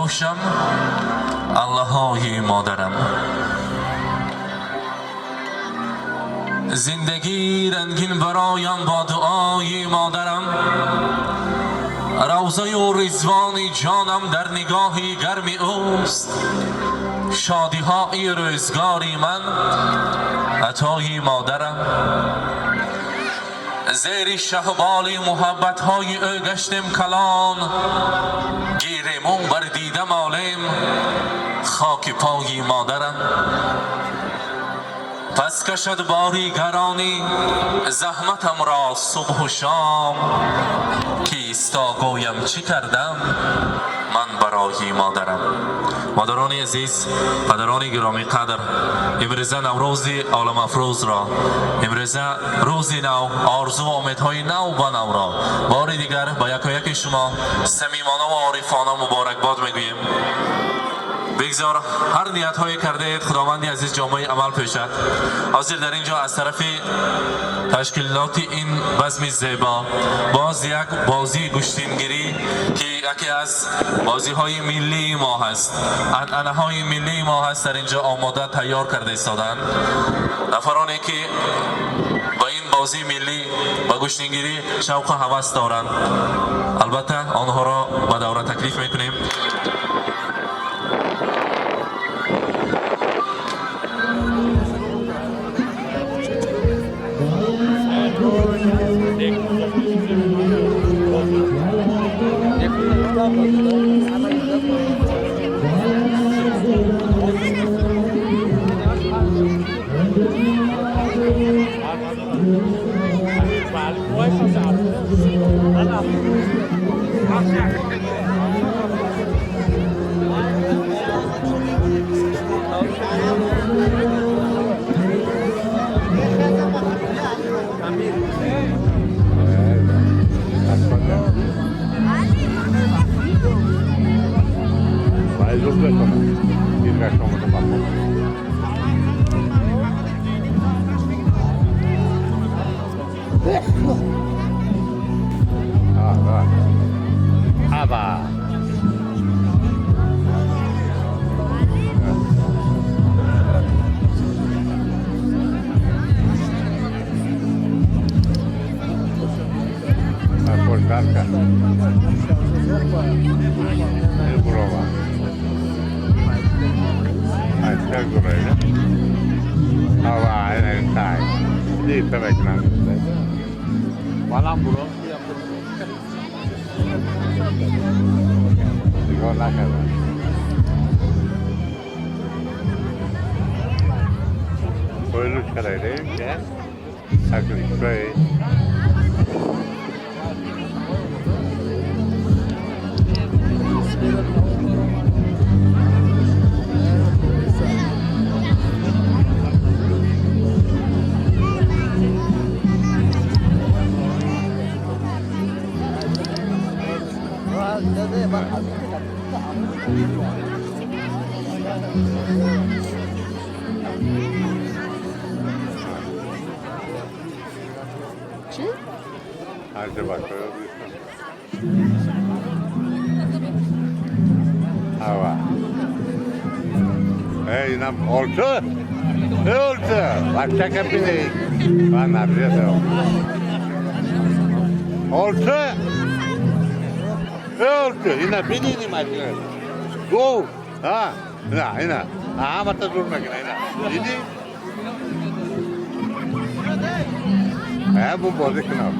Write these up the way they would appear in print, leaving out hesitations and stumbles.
باشم الله‌های مادرم. زندگی رنگین برایم با دعای مادرم. روضه و رضوان جانم در نگاهی گرم اوست. شادی های روزگاری من عطای مادرم. زیر شهبال محبت های او گشتم کلان. گیرمون بر دیدم عالم خاک پای مادرم. پس کشد باری گرانی زحمتم را صبح و شام. کیستا گویم چی کردم من برای مادرم. مادران عزیز، پدران گرامی قدر، امروزه نوروز عالم افروز را، امروزه روز نو، آرزو و امیدهای نو با نو را بار دیگر با یک و یک شما صمیمانه و عارفانه مبارکباد میگوییم. بگذار هر نیت های کرده اید خداوندی عزیز جامعه عمل پیشد. حاضر در اینجا از طرف تشکیلات این بزم زیبا باز یک بازی گشتینگیری که یکی از بازی های ملی ما هست، عنعنه های ملی ما هست، در اینجا آماده تیار کرده ایستادند. نفرانی که با این بازی ملی و گشتینگیری شوق و هوس دارند، البته آنها را به دوره تکلیف میکنیم. Hava, en el Değil bebekler. Balam bro. Diyorlar kadar. Böyle uçkaray değil mi? Sakın şurayı. Hadi bakalım. Hava. Hey, nam orta. Ne orta? Başka kapını. Bana bir şey yok. Orta. Ne orta? Yine beni ni macam. Go. Ha. Yine. Ha, mata durmak yine. Jadi. Bu bozuk kenapa?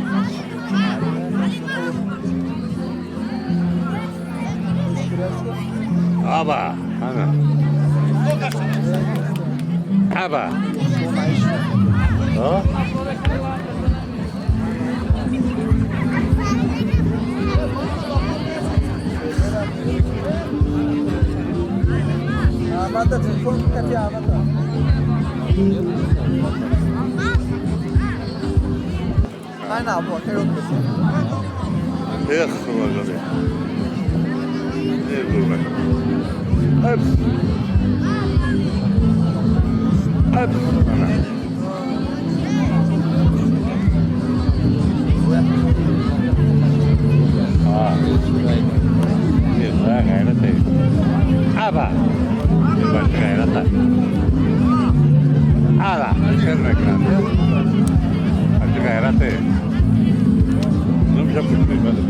Aba, ana. Aba. Oh. Amada telefon kati amada. Aynen abi bakar olmasın. Vallahi. Ne durmak? Hep. Hep. Ini gayret değil. Apa? Bukan gayret tak. Ala, kermek kan. Itu gayret değil. Belum bisa berdiri balik.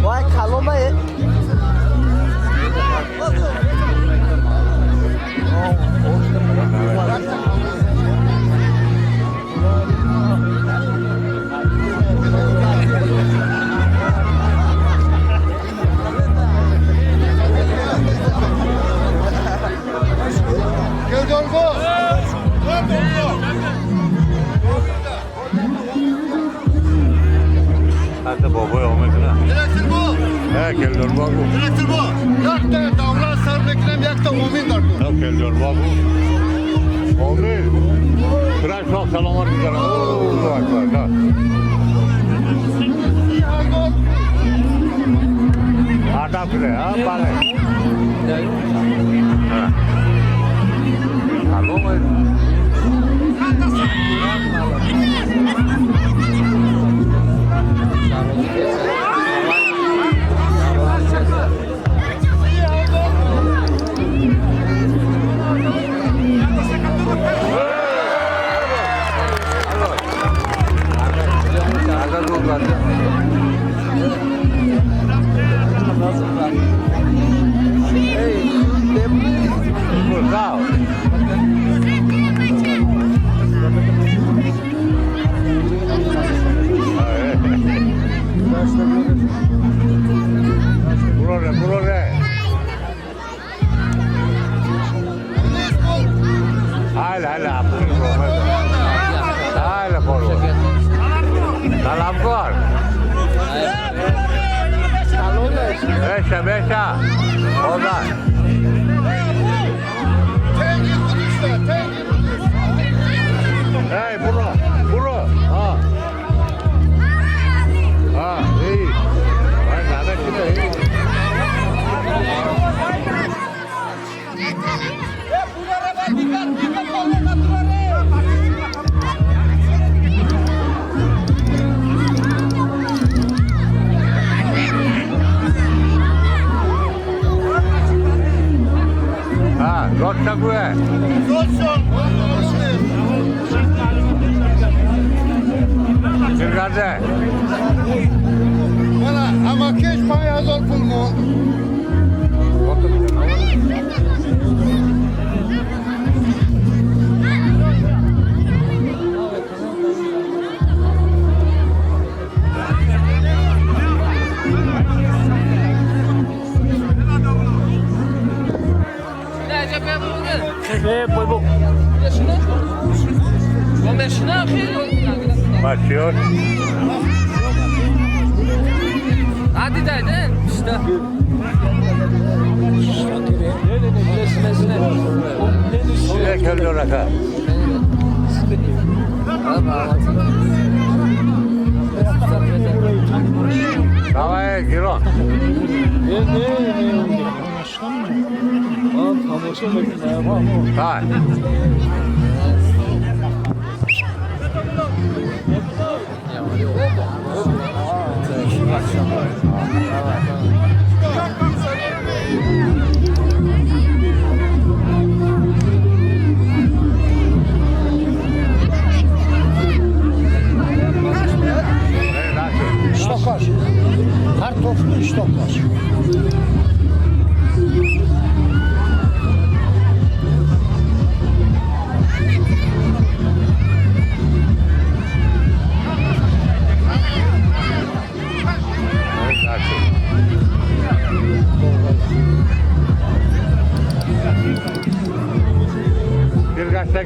Vay kalmayı. Hadi baba olmasın ha. Direktir bu. He, keldir babu. Direktir bu. Yakta davran sarbeklem yakta omin dar bu. Ne keldir babu? Oğlum. Kıraç çok salamat güzel. Oo, bak bak. Ada bile ha, bale. Ha. Halo, Başladı. Beşe. Oradan. Tengi Kudüs'te, Tengi Kudüs. Hey buru. Ha iyi. Vay Mehmet'in de iyi. Ha, Rotsa Güve. Dostum. Sirgade. Bana ama keş payaz ol pulmu. Başlıyor. Hadi dayı işte. Size geldi oraya. Davaya giron. Ha. Stokar. Kartoflu stokar. Girgaçta.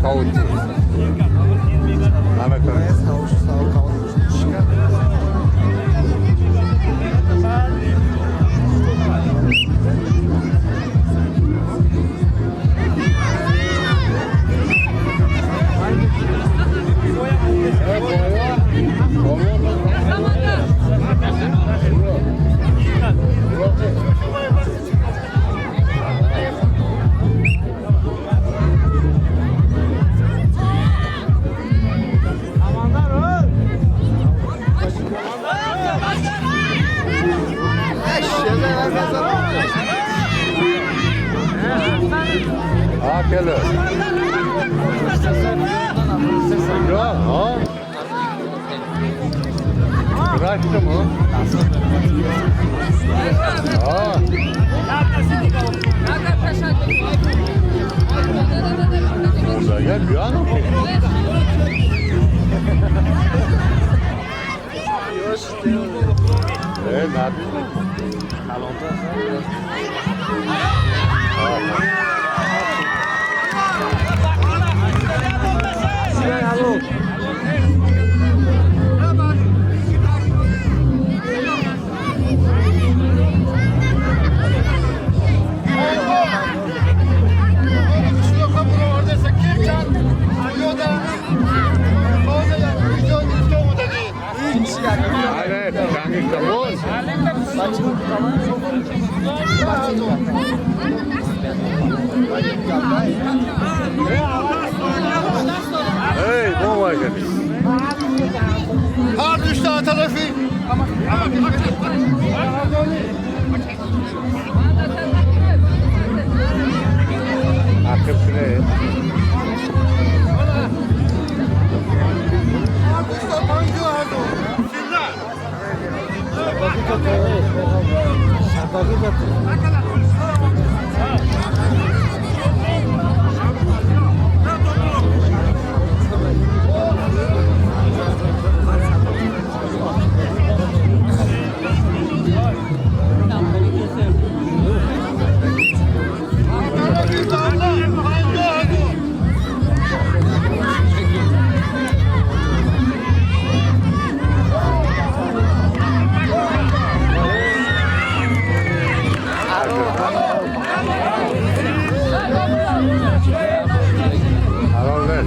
Kavuştu. Ahmet abi. Sağ ol kavuşmuş. Çıkar. Ha gel. Ya ha. Bıraktı mı? Ha. Burada gel bir an. Ne yapıyorsun? Evet, canım kabul. Hey, bu var ya. Har düştü ha tarafı. Akıp şuraya. Har düştü pancu hardo. Kimler? Helal ver.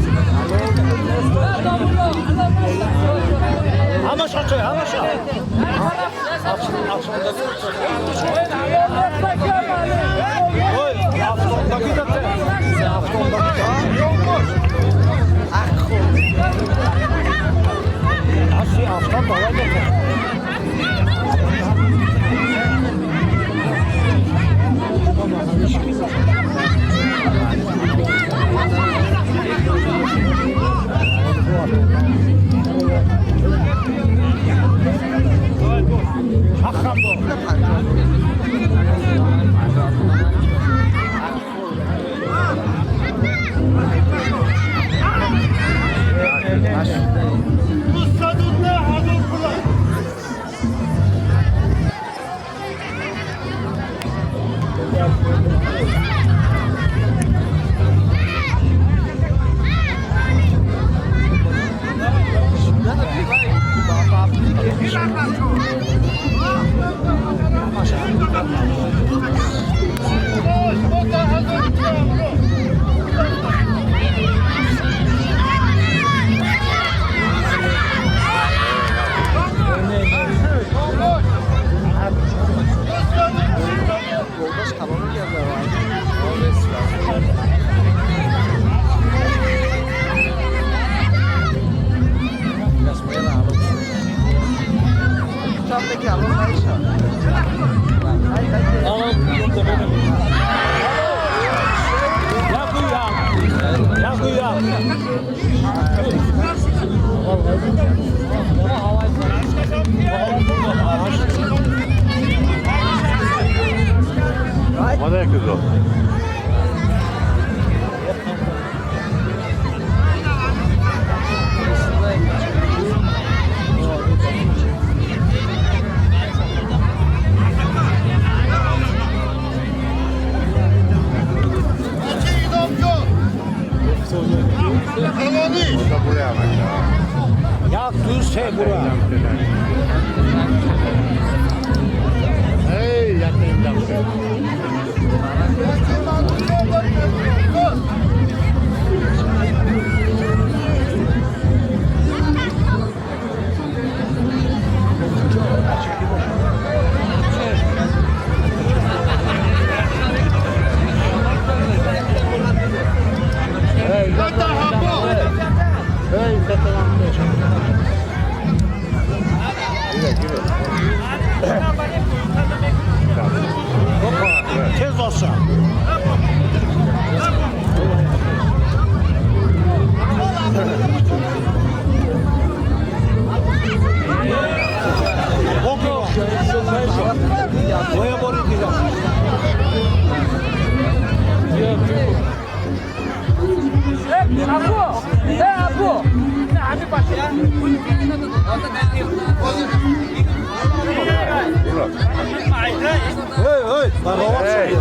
Saloni. O da buraya bak ya. Ya düz şey bura. Hey yakayım da. Hey, Hatta hapo. hey, satamam. Tez olsa. Boya boru diyeceğim. Abu! Abu! Hadi başla. Hey hey. Bak hava Hey.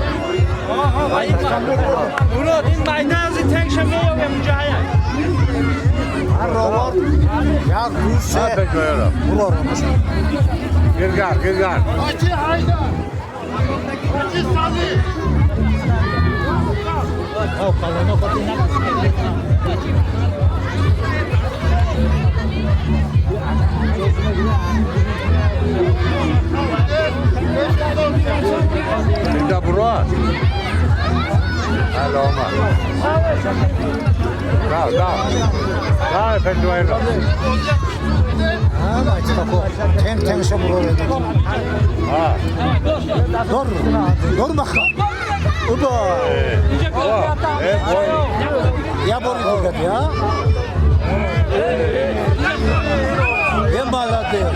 Murat, این مایدان از تنگ شمیه یا مجاهد؟ robot. Ya düz şey. Ne bekliyorum? Vurur. Gırgar, gırgar. Hacı Haydar. Hacı Salih. Bir de bura. Hadi olmaz. Dal efendim hayırlı. Ha bak işte bu. Ten şey vurur. Ha. Dur. Dur bak. Uba. Ya boru diyeceğim ya. Ben bağladı.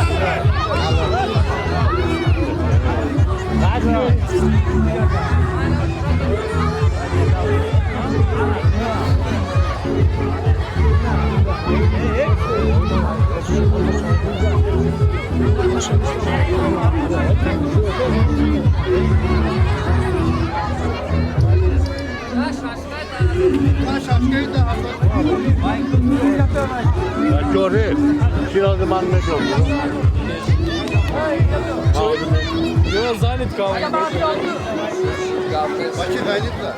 Şaşkayı da hapo. Çori. Kirazı manne çok. Hacı Haydar.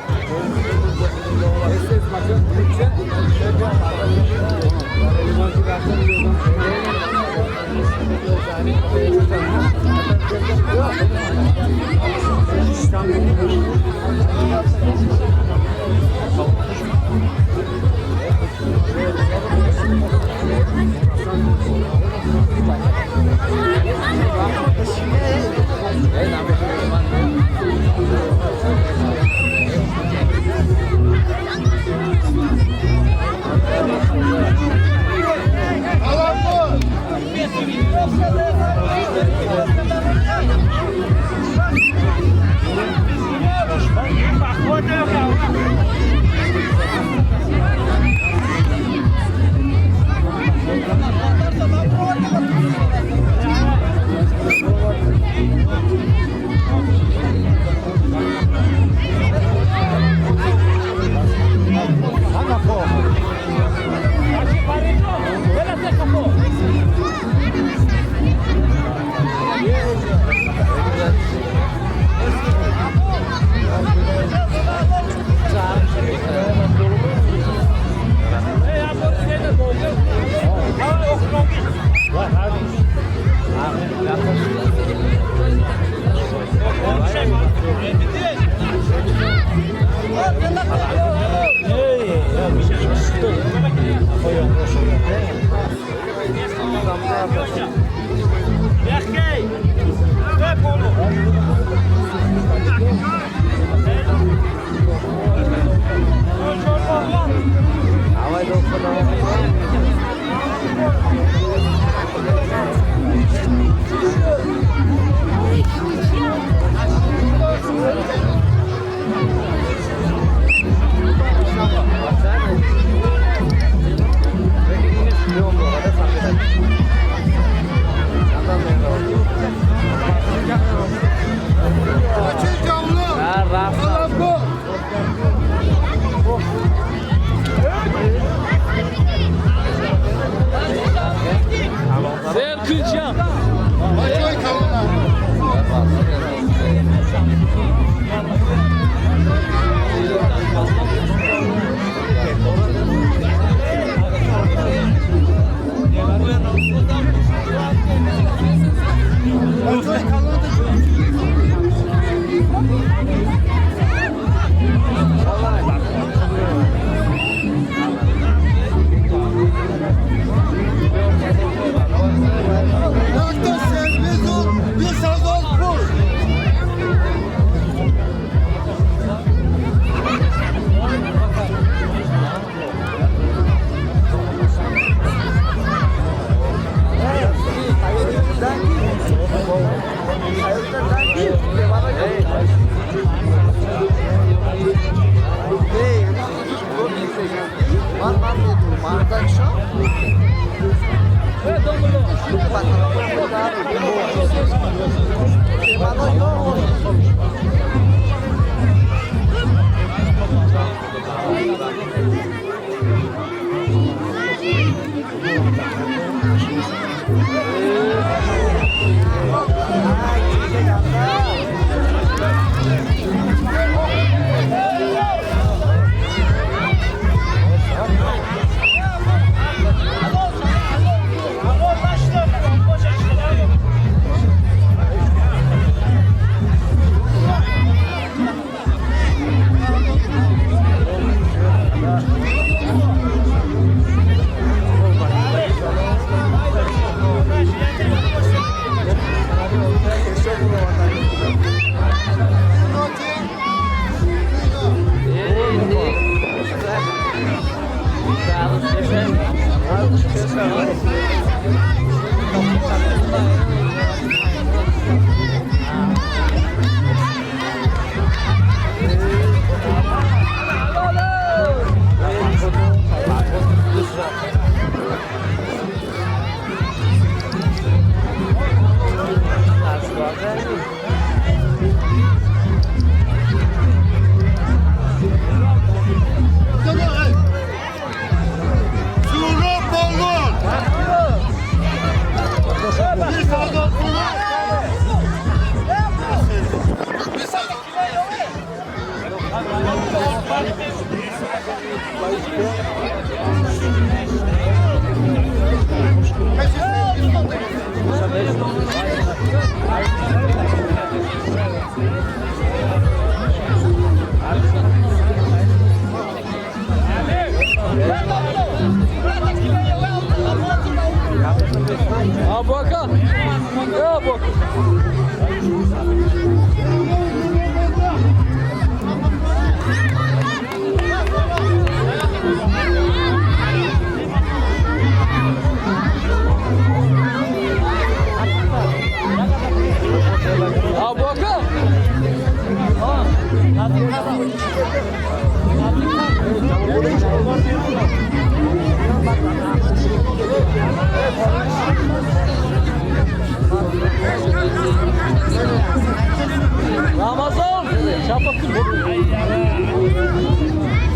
Ramazan, çabuk.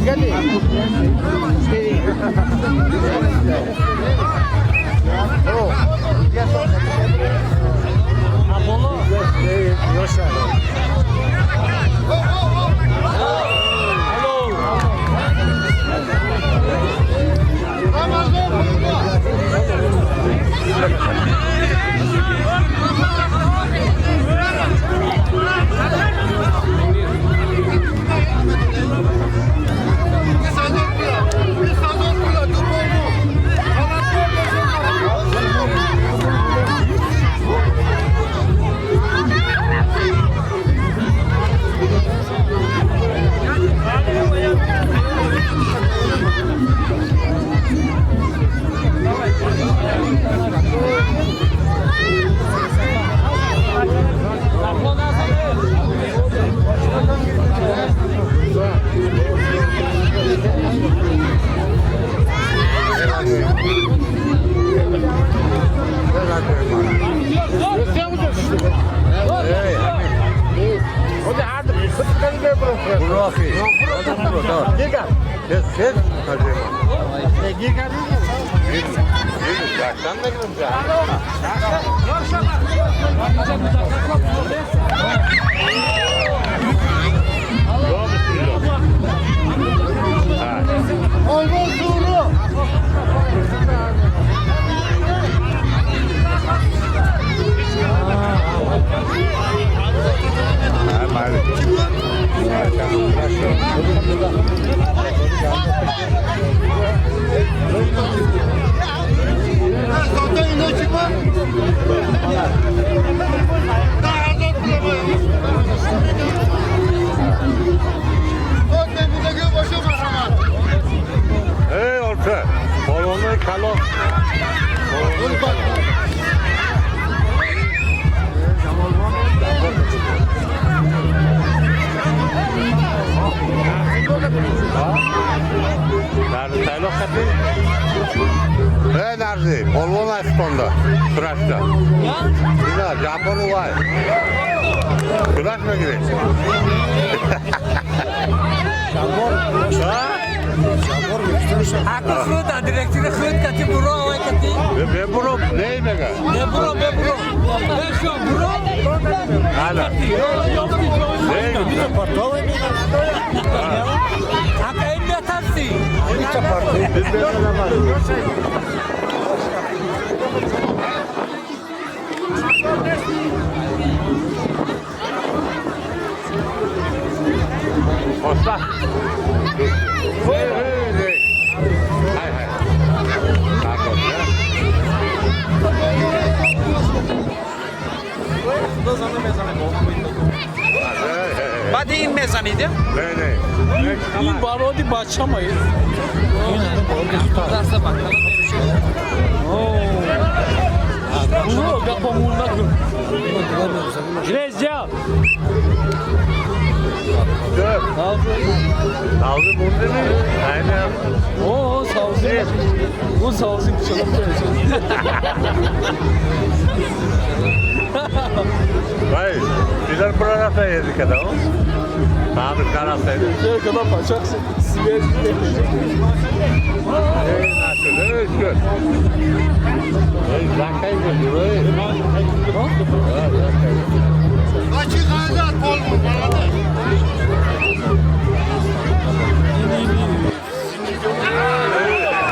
Gel. Apollo. Hey orta, balonu kalon. Nerede? Saylok katı. Nerede? Polvon Aston'da. Tıraşta. Yine Japon'u var. Tıraş mı gibi? Aku fruta, direktire fruit kati buro away kati. Ve buru ney mega? Be buro. Be şu buro. Hala. Ney? Aka inda tapsi. Biz de var. Posta. Hey. Hay. Takot ya. Badi in mezanıydı. Ne? İyi barodi başlamayız. Tutarsa bakalım. Bunu kapamuruna kır. Rezca. Savcı burada mı? Aynen. Oo savcı. Bu savcı bir şey Vay, bizler burada yedik adam. Abi karasaydı. Ne kadar paçaksın. Siver. Nasıl? Good. Zakay mı burayı? Kaçı kaynar polvon bana da.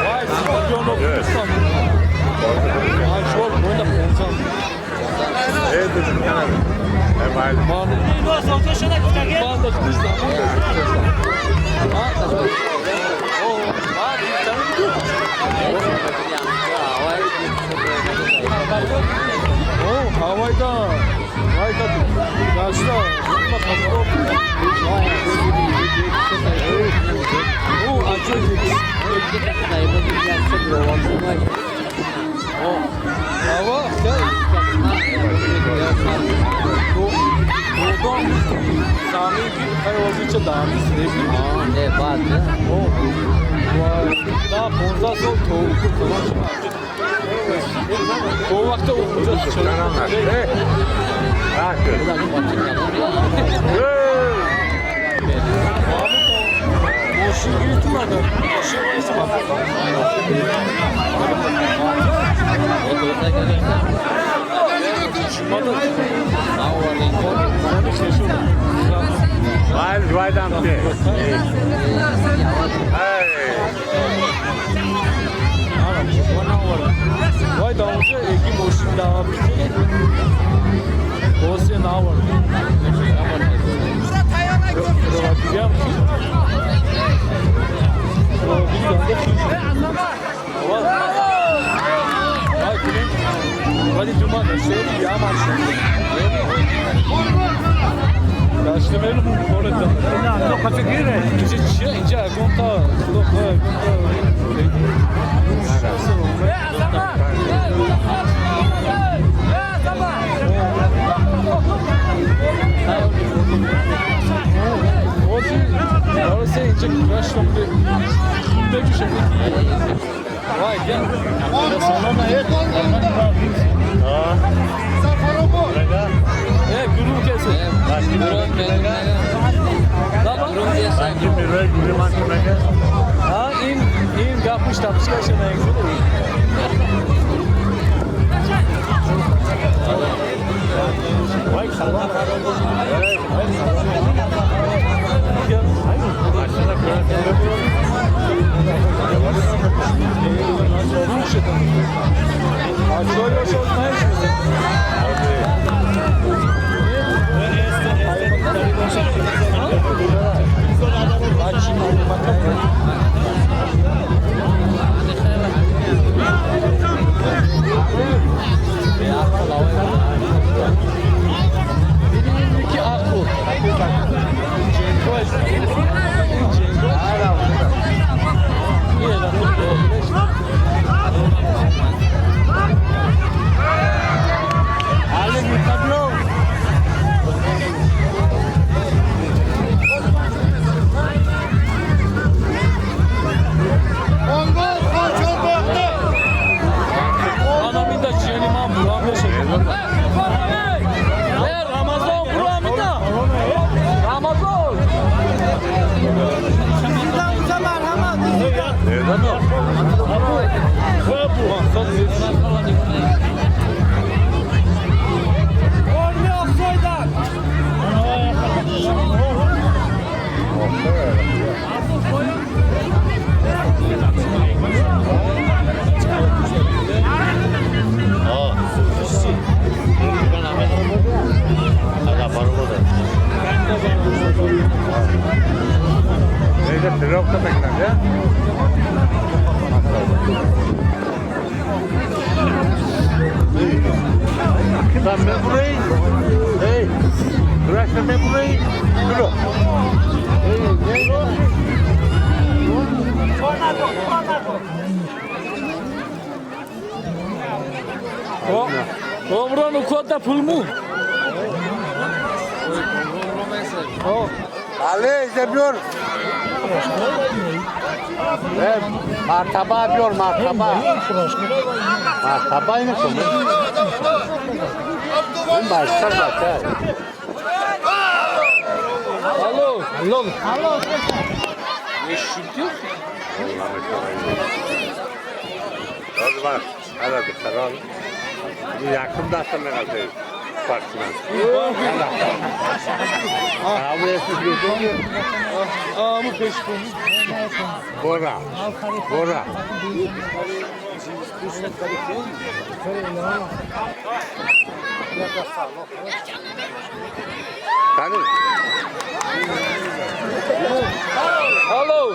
Vay, stadyon okuyorsan. Ay, çok böyle konsan. Evet, düşünüyorum. Hemen. Banda kızlar. Havayda. Havayda. Yaşta. Bu acı. Hava gel. Doğudan Sami bir hayvancı dağımız değil mi? Ne vardı? O. Daha bonza sol toğuklu falan çıkardı. O vakti okuyacağız. Karanlar. Nasıl? Boşun yürütmedi. Boşun yürütmedi. Right down there. Hey. Vay daha önce Eki boşun daha bitti. Dosya ne var? Biliyor musun? Hadi cuma da şey ya maçta. Başlamayalım mı? Orada. Ne kategori? İnce konta. Orası ince başlamdı. Bunda bir şey. Vay gel. Sonra et olmadı. Safaro bu. Guru kese. Ha in yapmış tapış kaşına Vay kalma. Neyse tırok da bekler ya. Ben burayı. Hey. Bırakın ben burayı. Dur. Hey, ne? O buranın kodda pul mu? Ali izlemiyor. Evet, martaba diyor martaba. Martaba yine konu. Ben başlar zaten. Alo. Alo. O zaman hadi karar. Yakında sana kaldı. Parçalar. Abi yapıyorsun. Mı peşin? Bora. Bora. Tanı. Alo.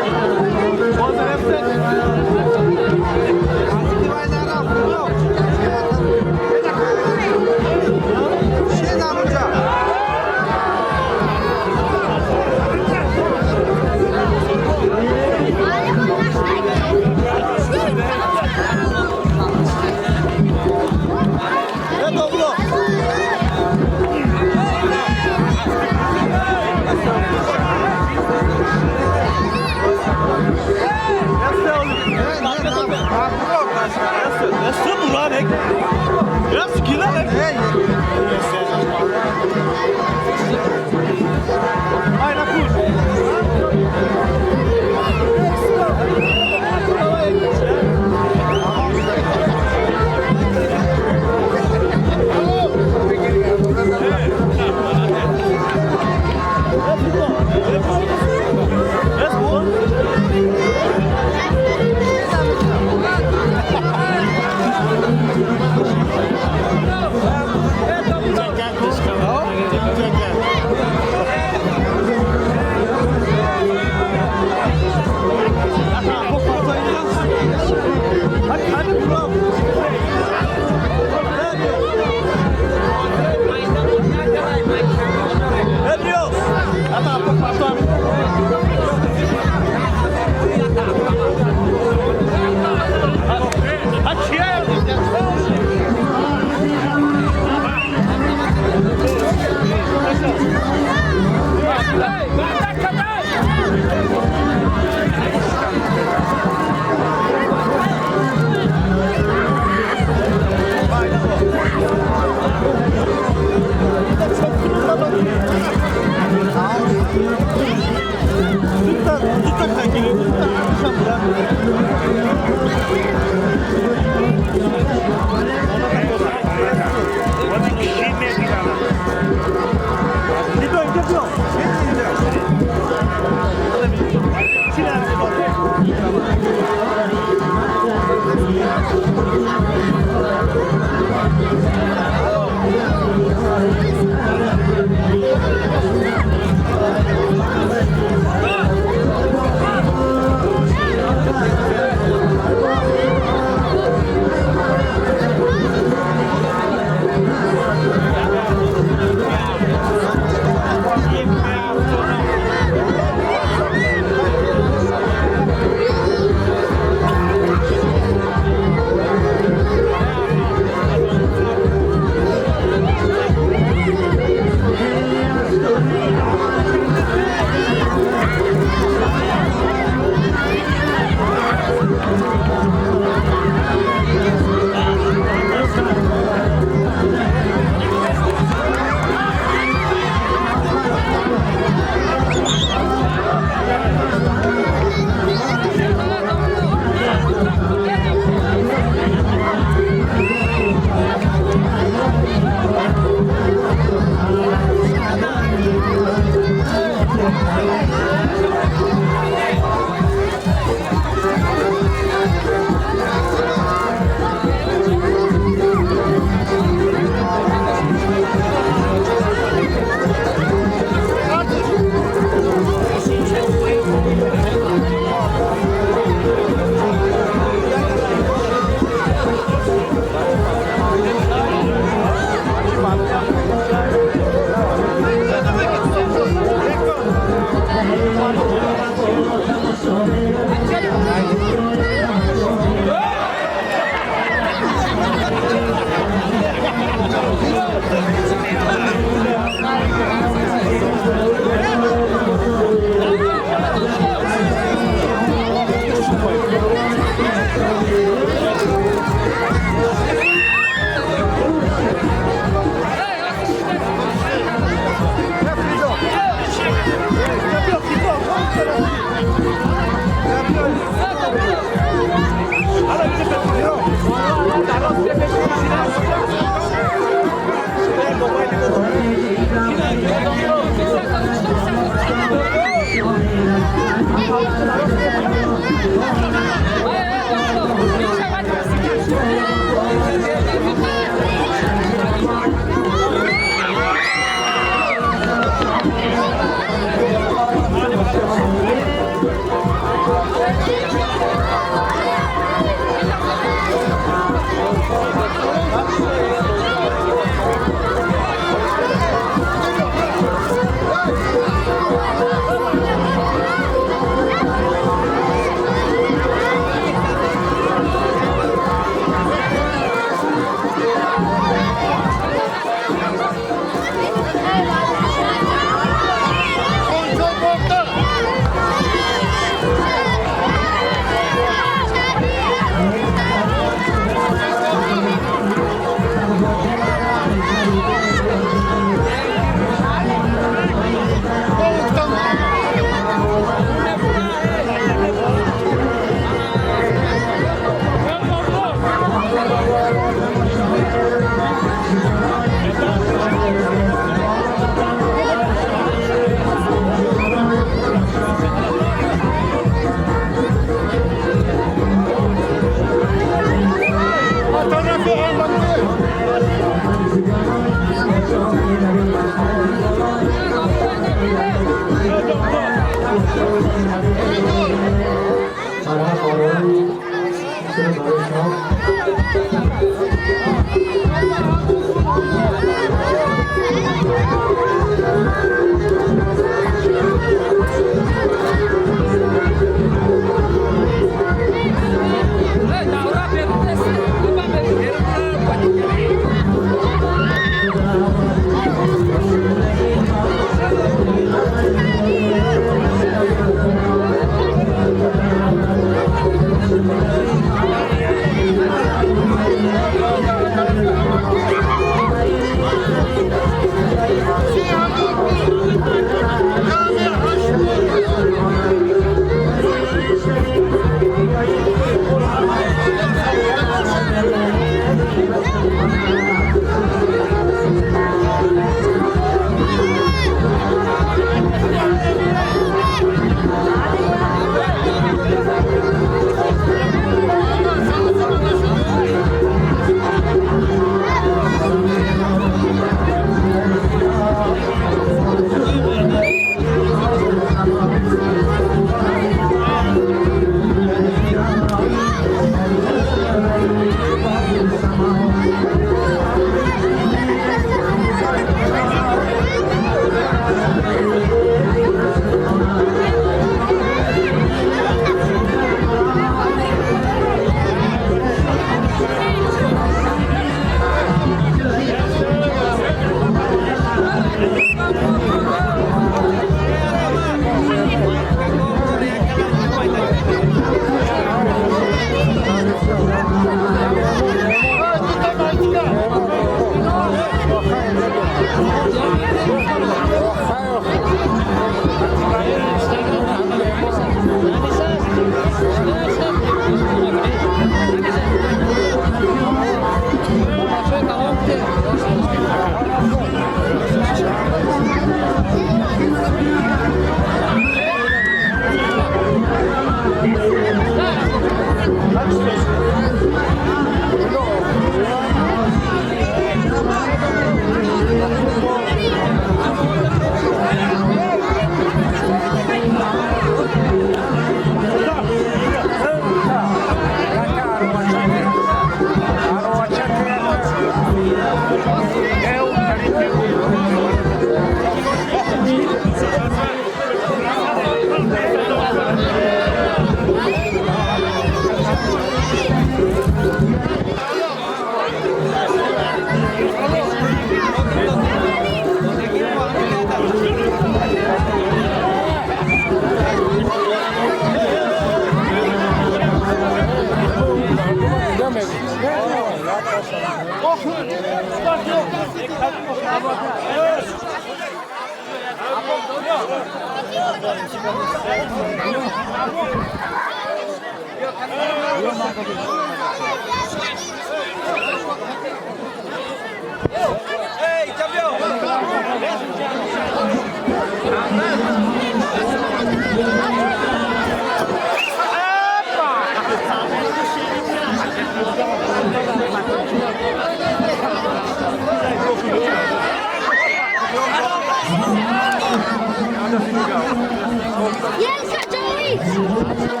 Yes, Joey!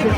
Das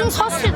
ist Hostel.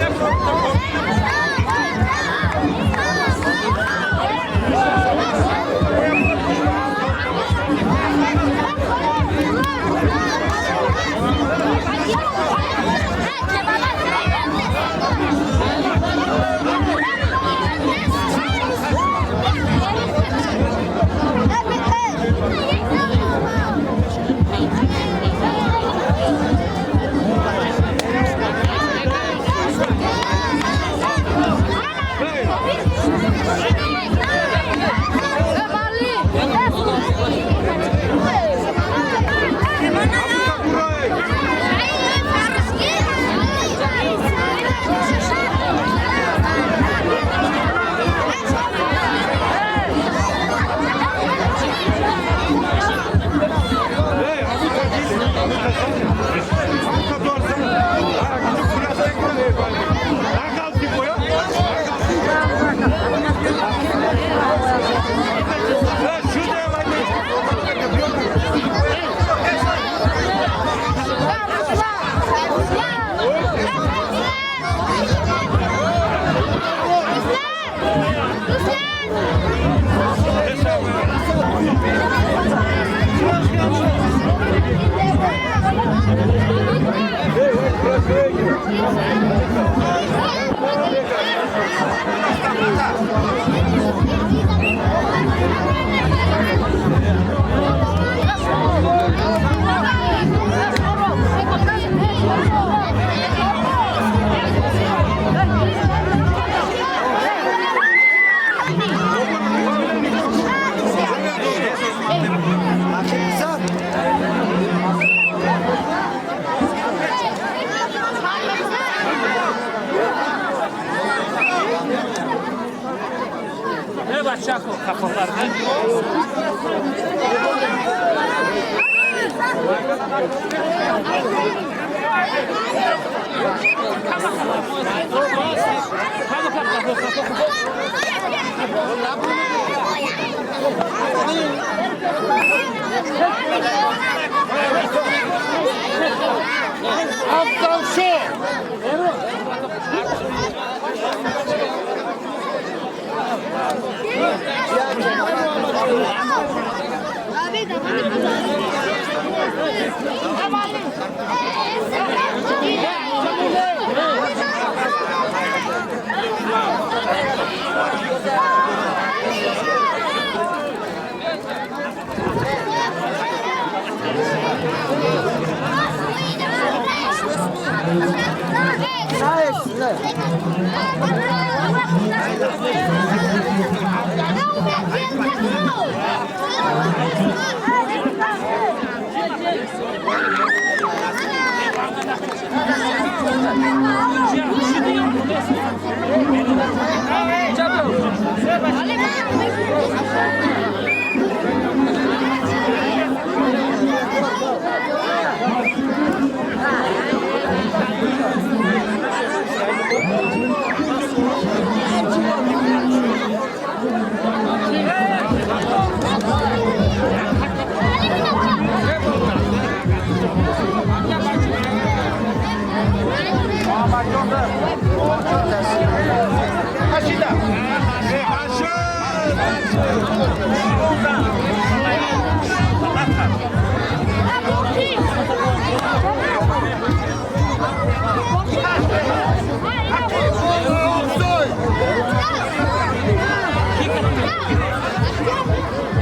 Ne başak o kafalarda? Aptal şu.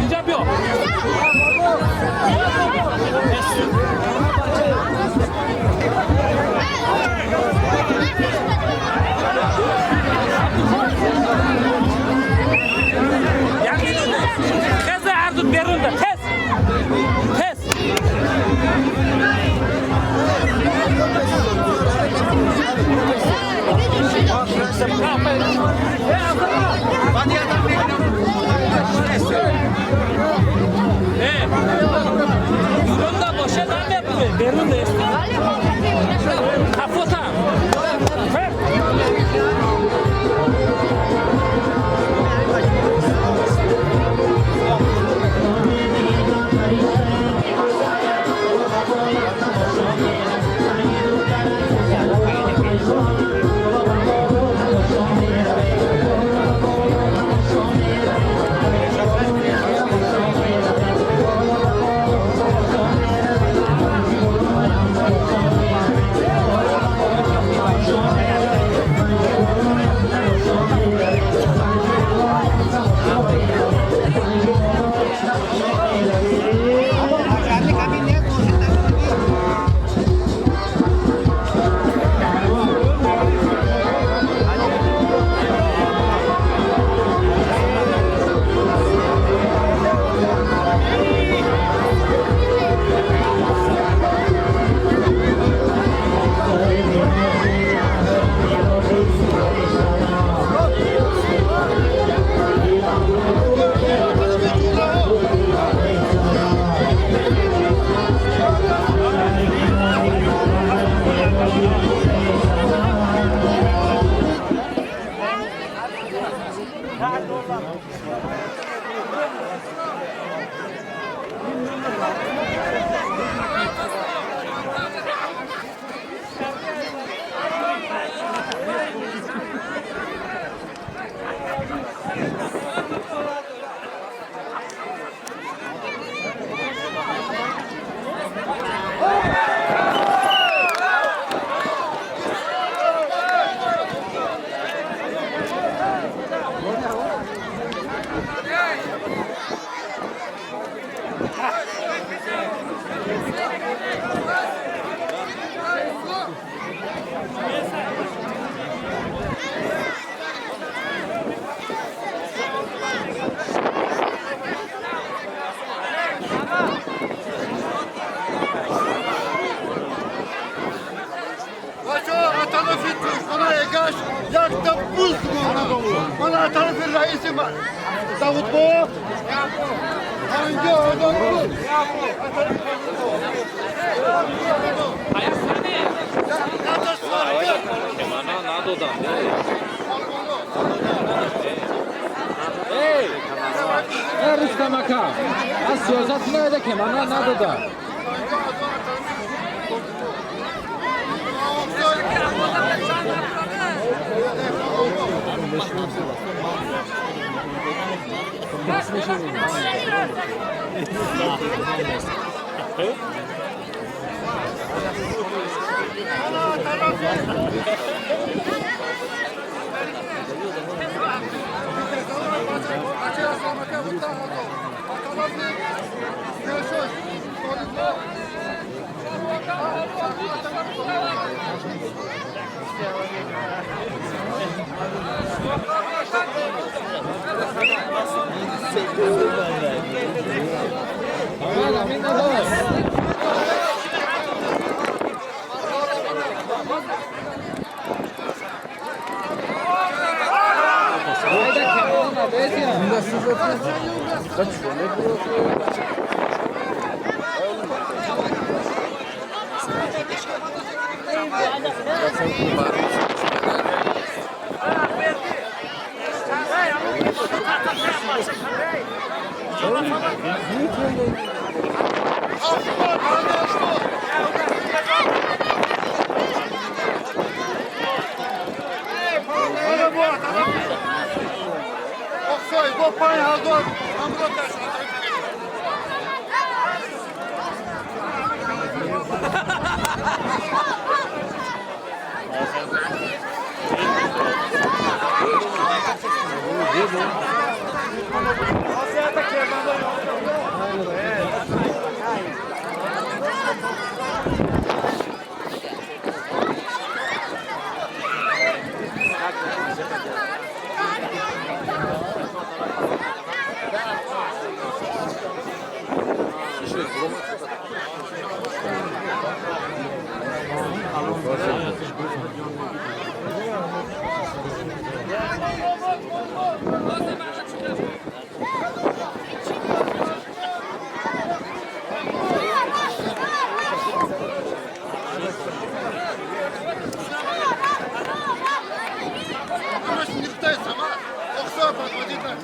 İncap yok. verin de tez. Tez. Bunda boşa da ver. Verin de. Kapota. Ver. Jak to pustko! Bana tarafın reisi var. Davut Boğa. Hangi adam bu? Rustamaka. Az sözatına da kemana nadı da. Oksay, bu pay hazır. Şimdi bir tane sama. Oksa bak acıdan.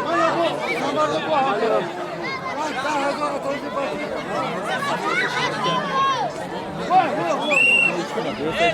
Bana bu. Samarda bu hali. Bak daha hazır otobüsü bakıyor. Vay vay vay.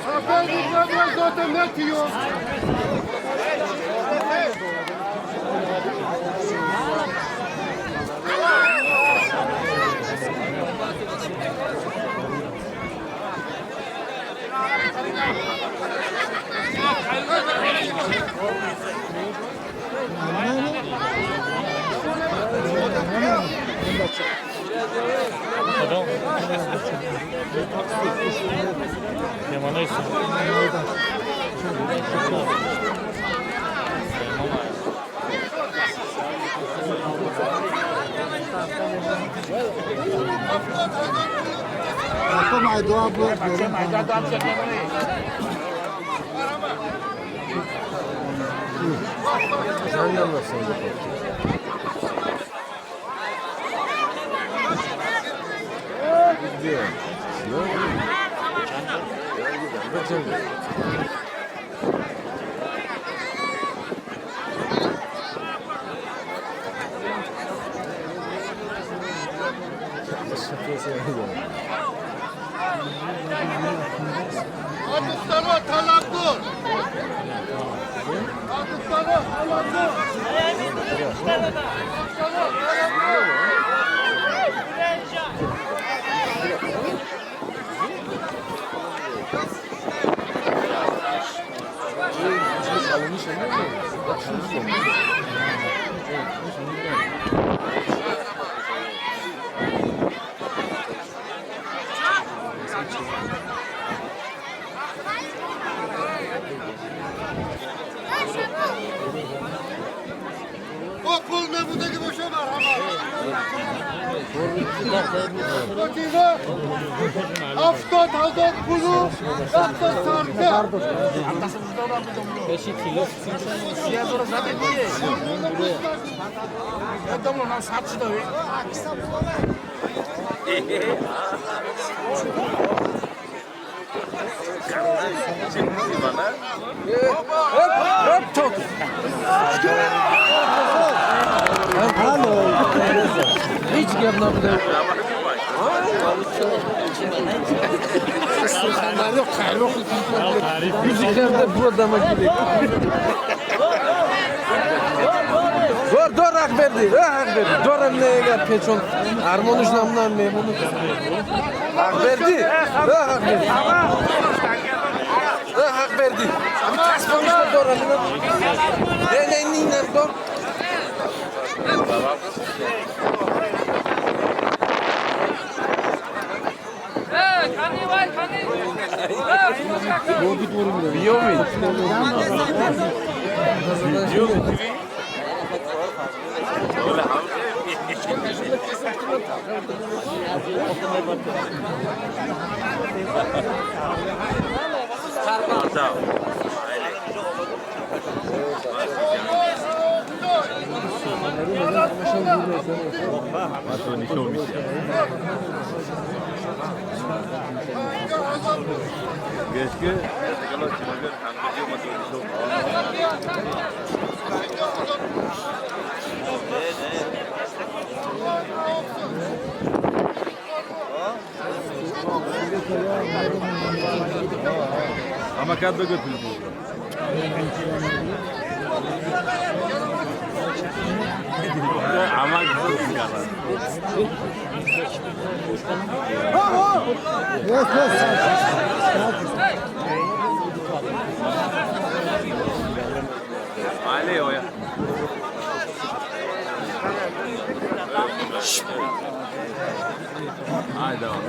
Zafer bir zaten ne diyor? Apa mai doa buat Adıkları talaktır. Adıkları talaktır. Okul ne buradaki boşa var ama. Bakıyorum. Hafta hazır bunu. Hafta sardı. Hiç yapmadım. Müziklerde bu adama gibi. Dur hak verdi. Hak verdi. Dur emneye gel peçon. Armonuş namdan memnun. Hak verdi. Hak verdi. Hak verdi. Konuşma dur emneye. Ne neyine dur. Ama kadro götürdü. Ama güzel sigara. Yes, yes. Aile o ya. Haydi oğlum.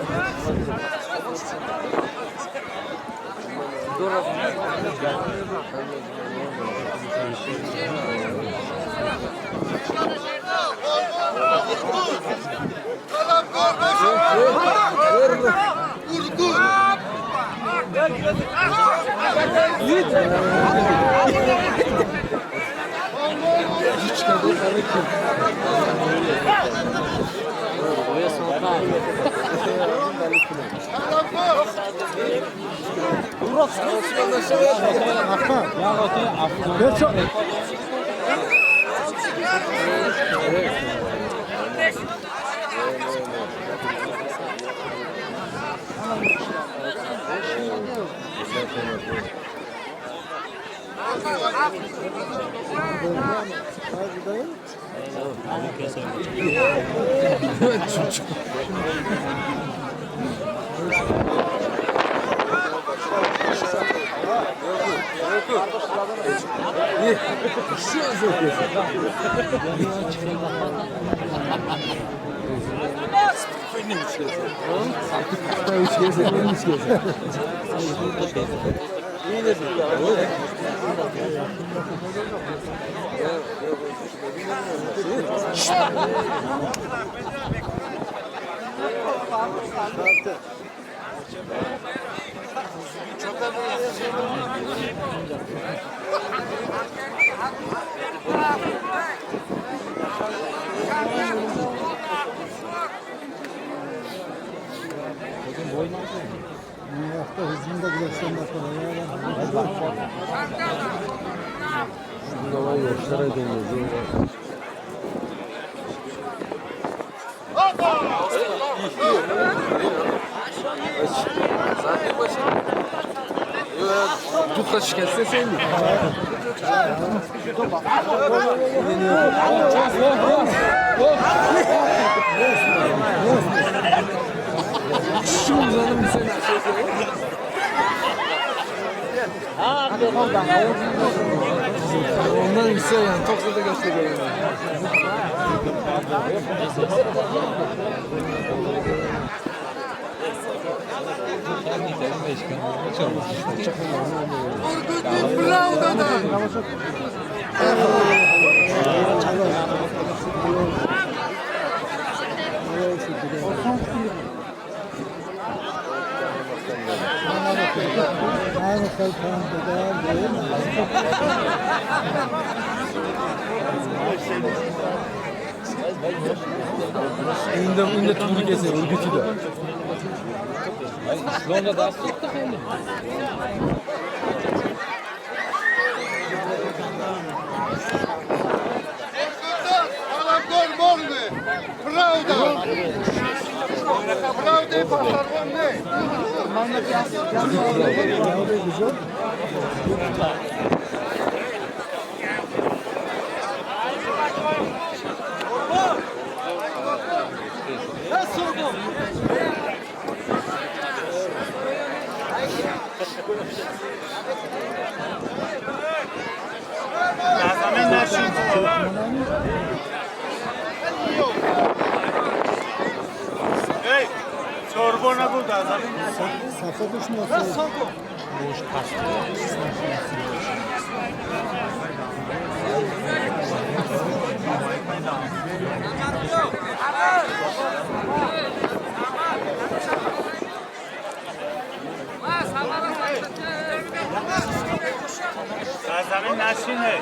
Tutla şikayetse sen mi? Şu uzanım bir sen. Ondan yüksek yani. Toksa da gösteriyor. İnde turu keser, örgütü de. Sonra da astık da hani. Çorbona burada adam. Safa düşmüyorsun. زمین نشینه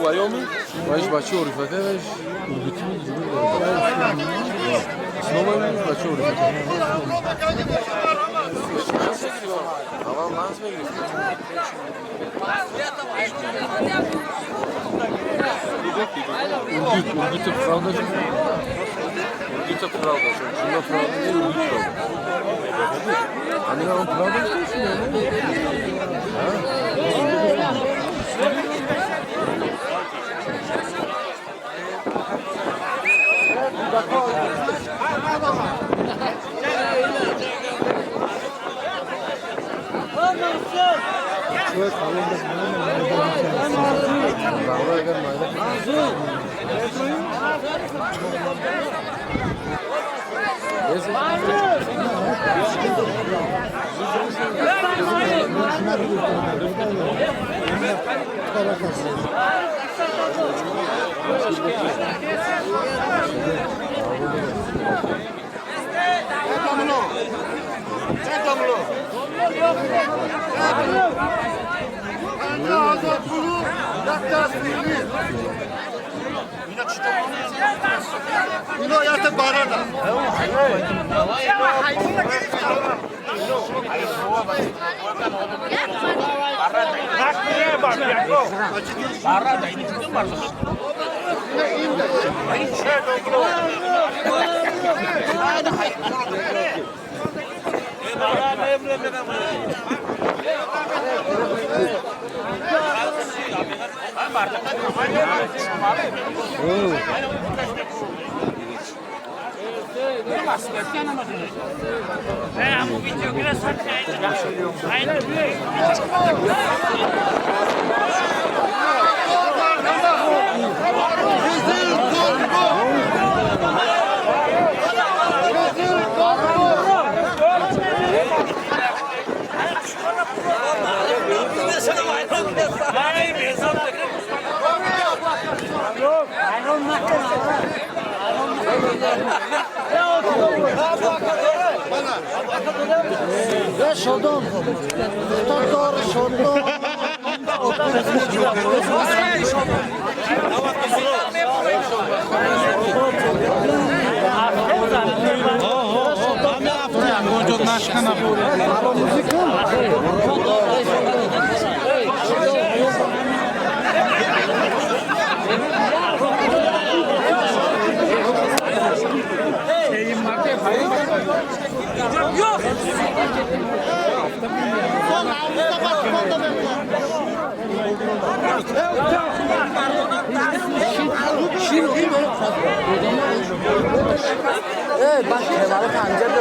Wyoming? Weź baci orifete weź. Snowman baci orifete. Tamam lan mı Urgüt правда. Urgüt правда. Şuna правда değil Urgüt правда. Hani lan правда istiyorsun yani? Ha? Ino jeste barana. Ya şodon. Tutor şodon. Bak kevarı kanca da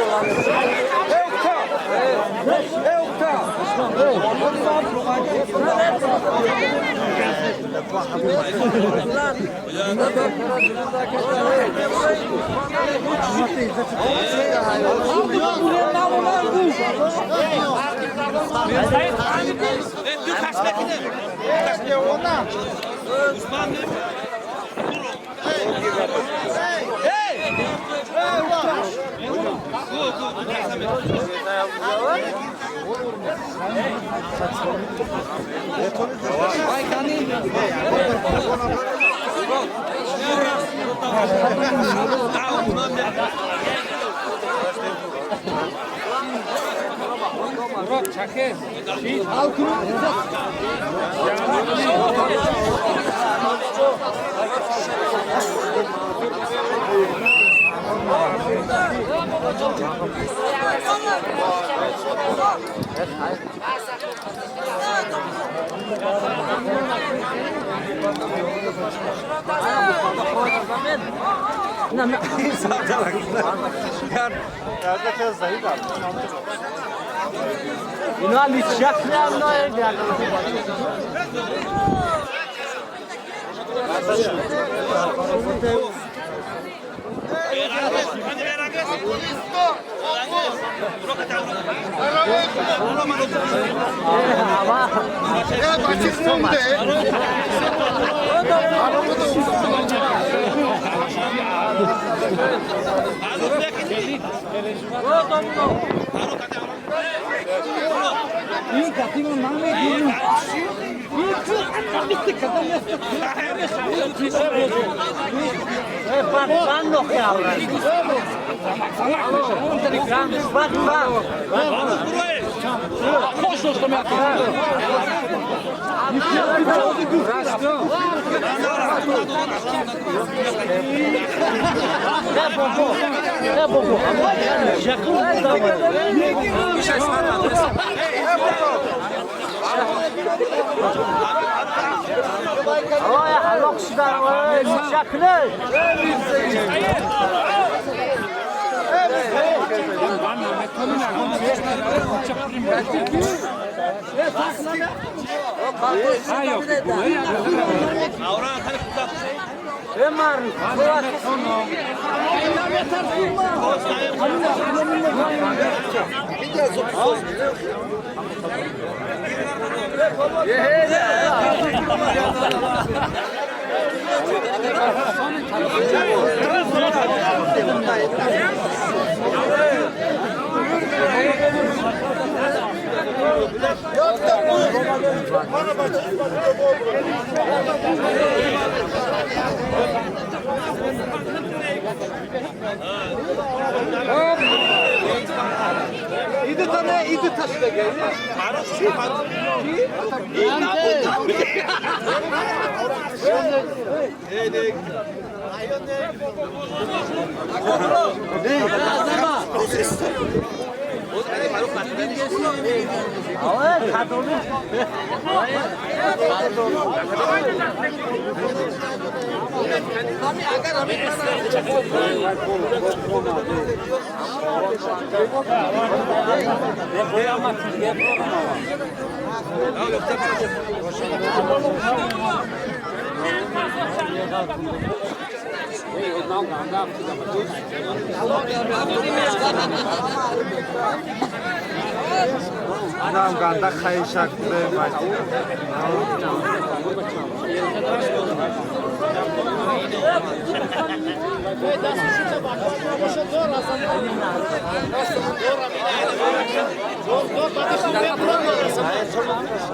Anam ganda kayışaktı.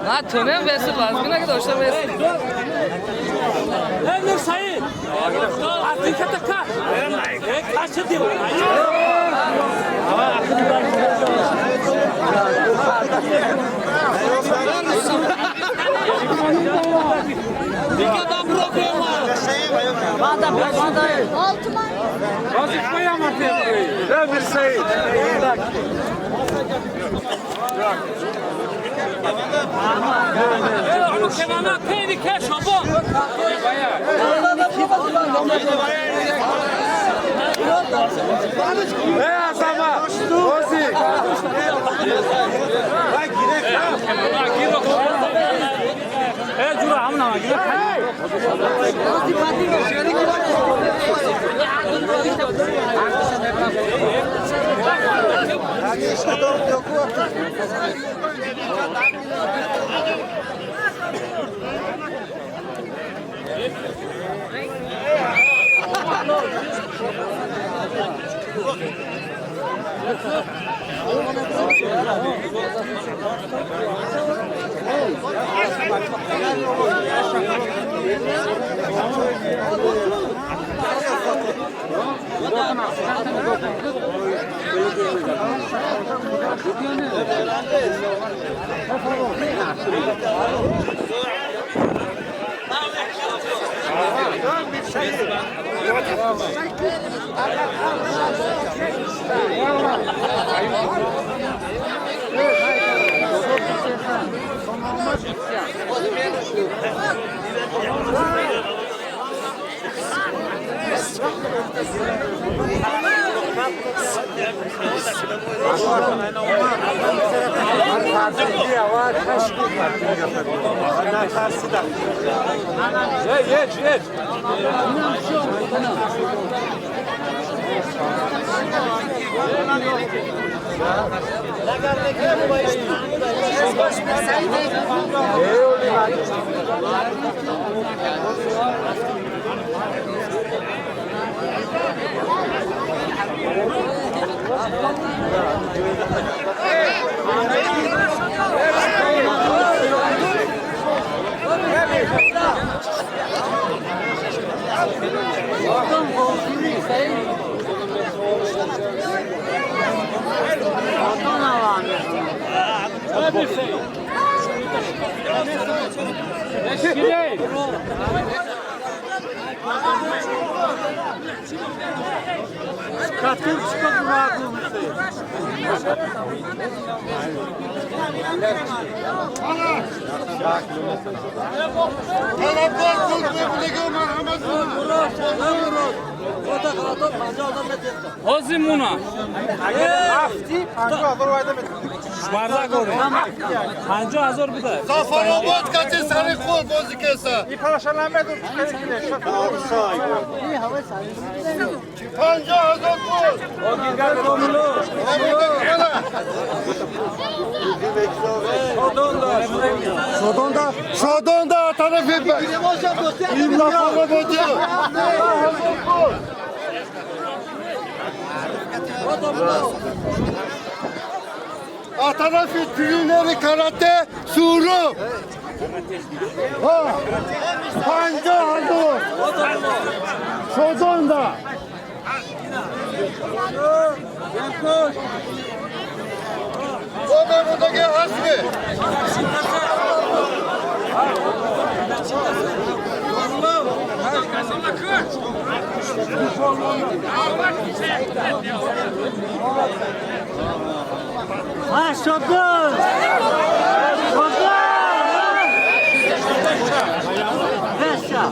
Na tüne besin lazım ne kadar hoşça besin. Emir Sayın. Artık katakar. Kaçı diyor. Dikkat problem var. Altıma. Emir Sayın. Onu kenara tehlike şobu. Asama. Ozi. Cura hamna var. Ozimuna. Bardak olur. Hancı hazır bu da. Zafarobod kaçı sarı kol bozu kesa. Panca hazır kol. Sodonda taraf etme. Zafarobodu. Atarafı tüyünleri karate suru. Ha. Panca hazır. Sodonda. O da buradaki hasbi. Ha şokur. Şokur. Beşa.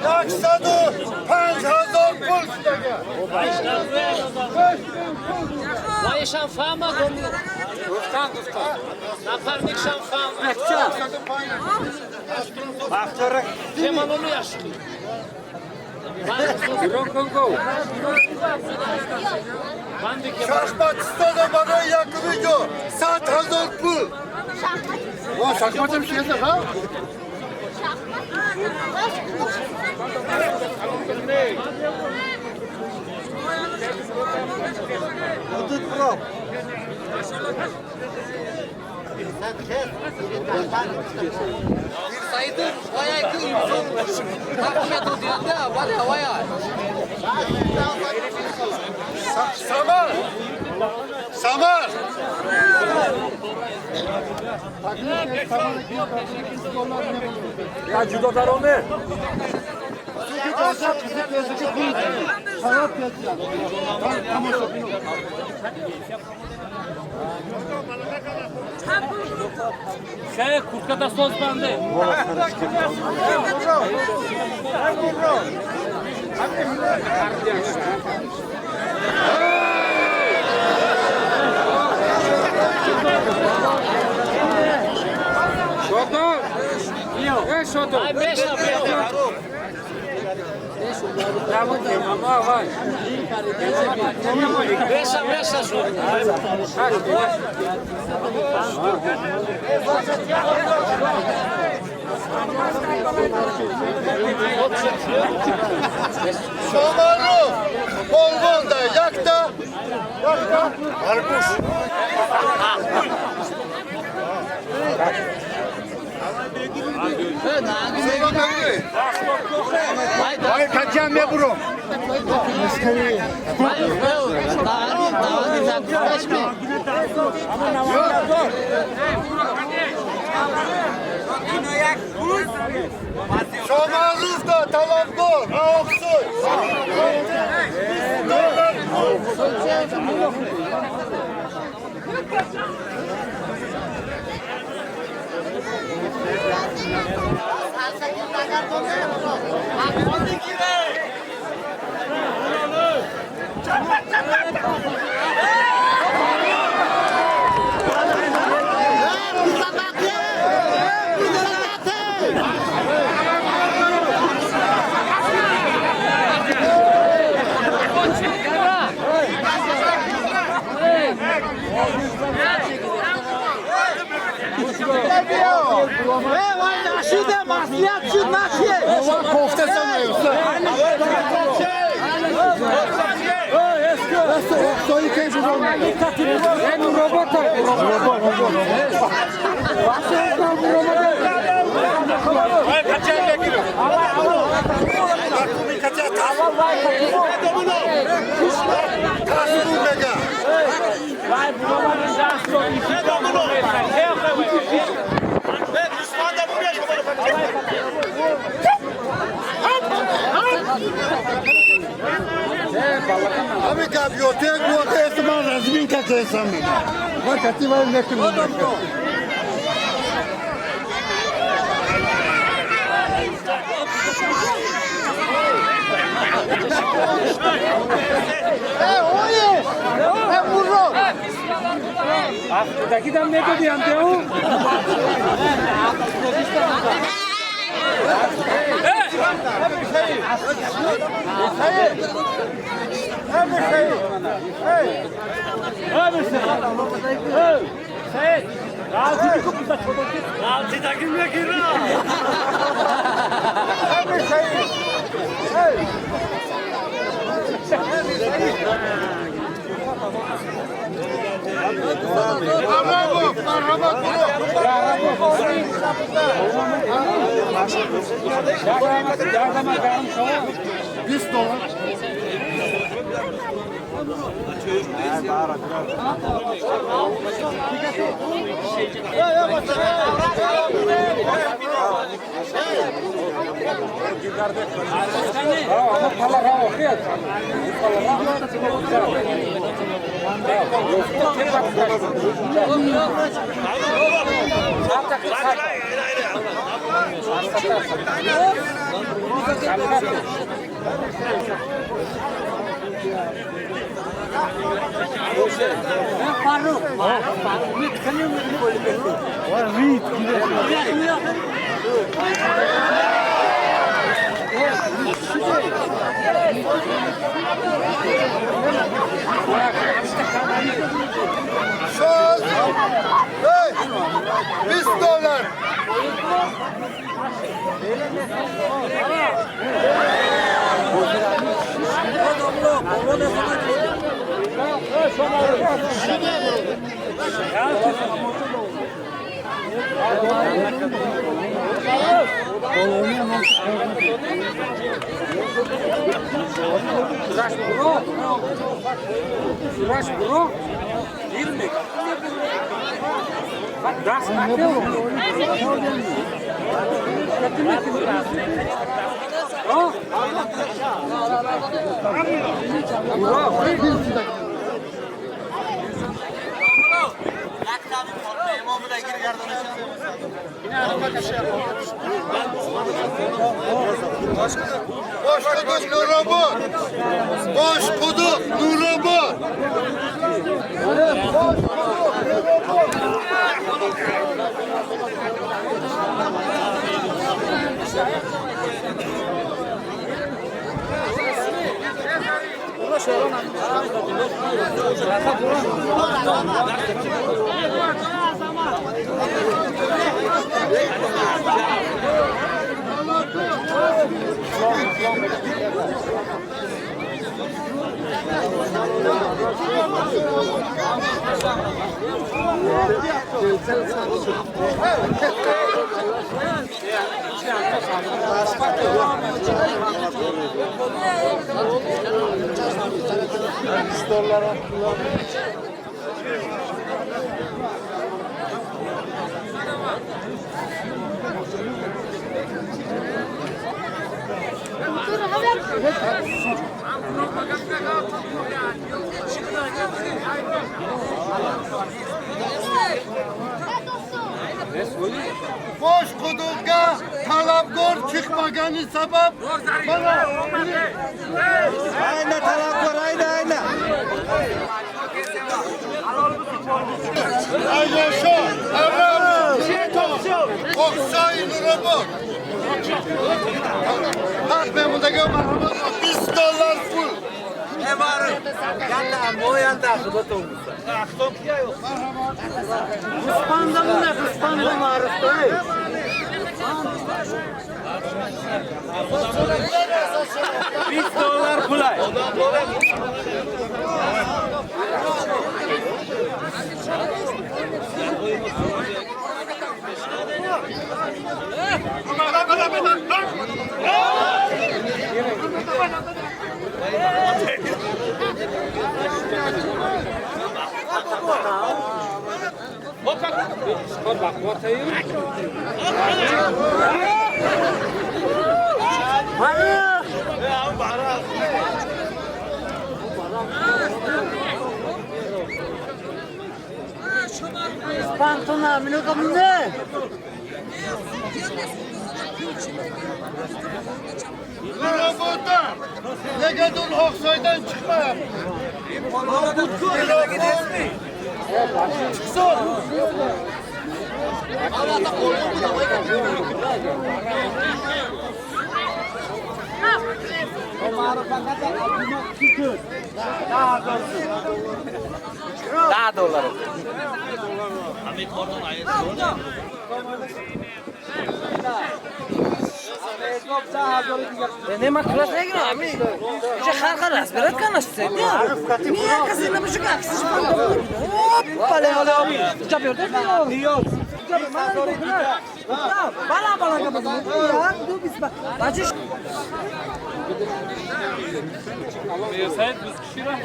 Yaksadı 5000 pul şuraya. Vayşan fama gomu. Rustan. Nafarnik şan fama. Ekça. Baktırık. Kemal onu yaşlı. Şahmatista'da bana yakınıyor. 7000 pul. O şahmatı bir şey yazar ha? Sayıdır, bayağı kıl insan. Takviye tutuyor da, bayağı. Samar! Samar! Ya judolar o ne? Şey kurtkada söz bende. Şoto. Ne şoto? Ay 5 yapıyor. Ama var. 5 şu. Şamarlı! Bolgonda yakta! Yakta! Arkuş! Hayır kaçacağım ne burum? Şamarlı da talamgor! Aoksoy! Kofte sanıyorsun. Soyu keyfi olmuyor. Ben robot. Hayır kaçacağım bekliyorum. Kasım mega. Abi kapıyor, tek bu ortaya man razmin kaçıyor sanmı. Bak katı var ne kılıyor. Oye! Burro! Daqui dá medo de anteu. Söz. Hey. $100. Boş kuduk nurumu. Boş kuduk nurumu. Boş kudukka talabgor çıkmaganı sebep bana. Ayna talabgor, ayna. Ayşe, Erram, Oksay nurumu. Bak ben burada görmedim. $100 full. Ne var? Yanda, o yanda. $100 pulay. Pantona, minuto ne? Burada ne kadar Oksay'dan çıkma. Çıksın. Daha dolar. Nima qilasang ami? O'sha xalqqa rasmirat qanasiz? Niye qasina bu shuga? Hoppala olib. Chap yerda. Yo'q. Bala gapirdi. Ya, bu bisba. Bachish. Sayın biz kişiler.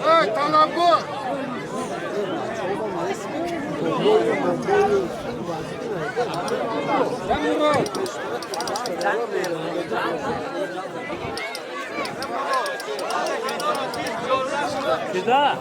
Hey, talabgor. Güzel.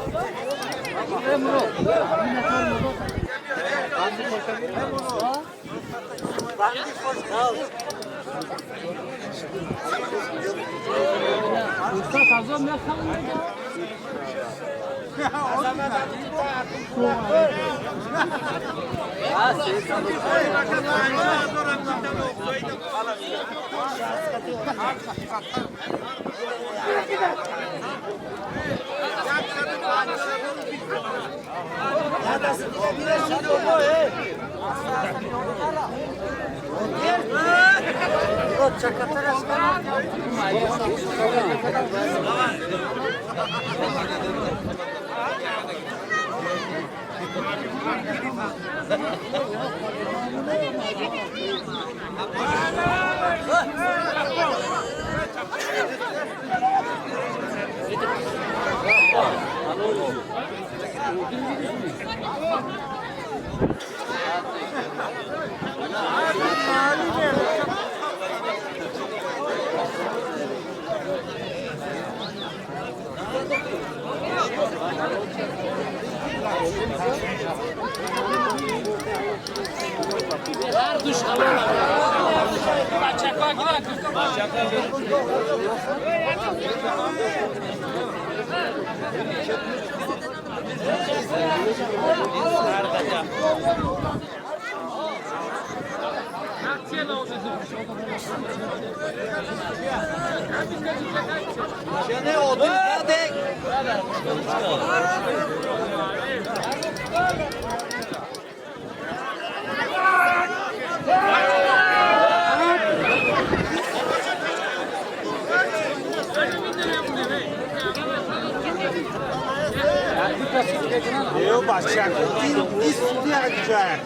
Eu baixar isso de já.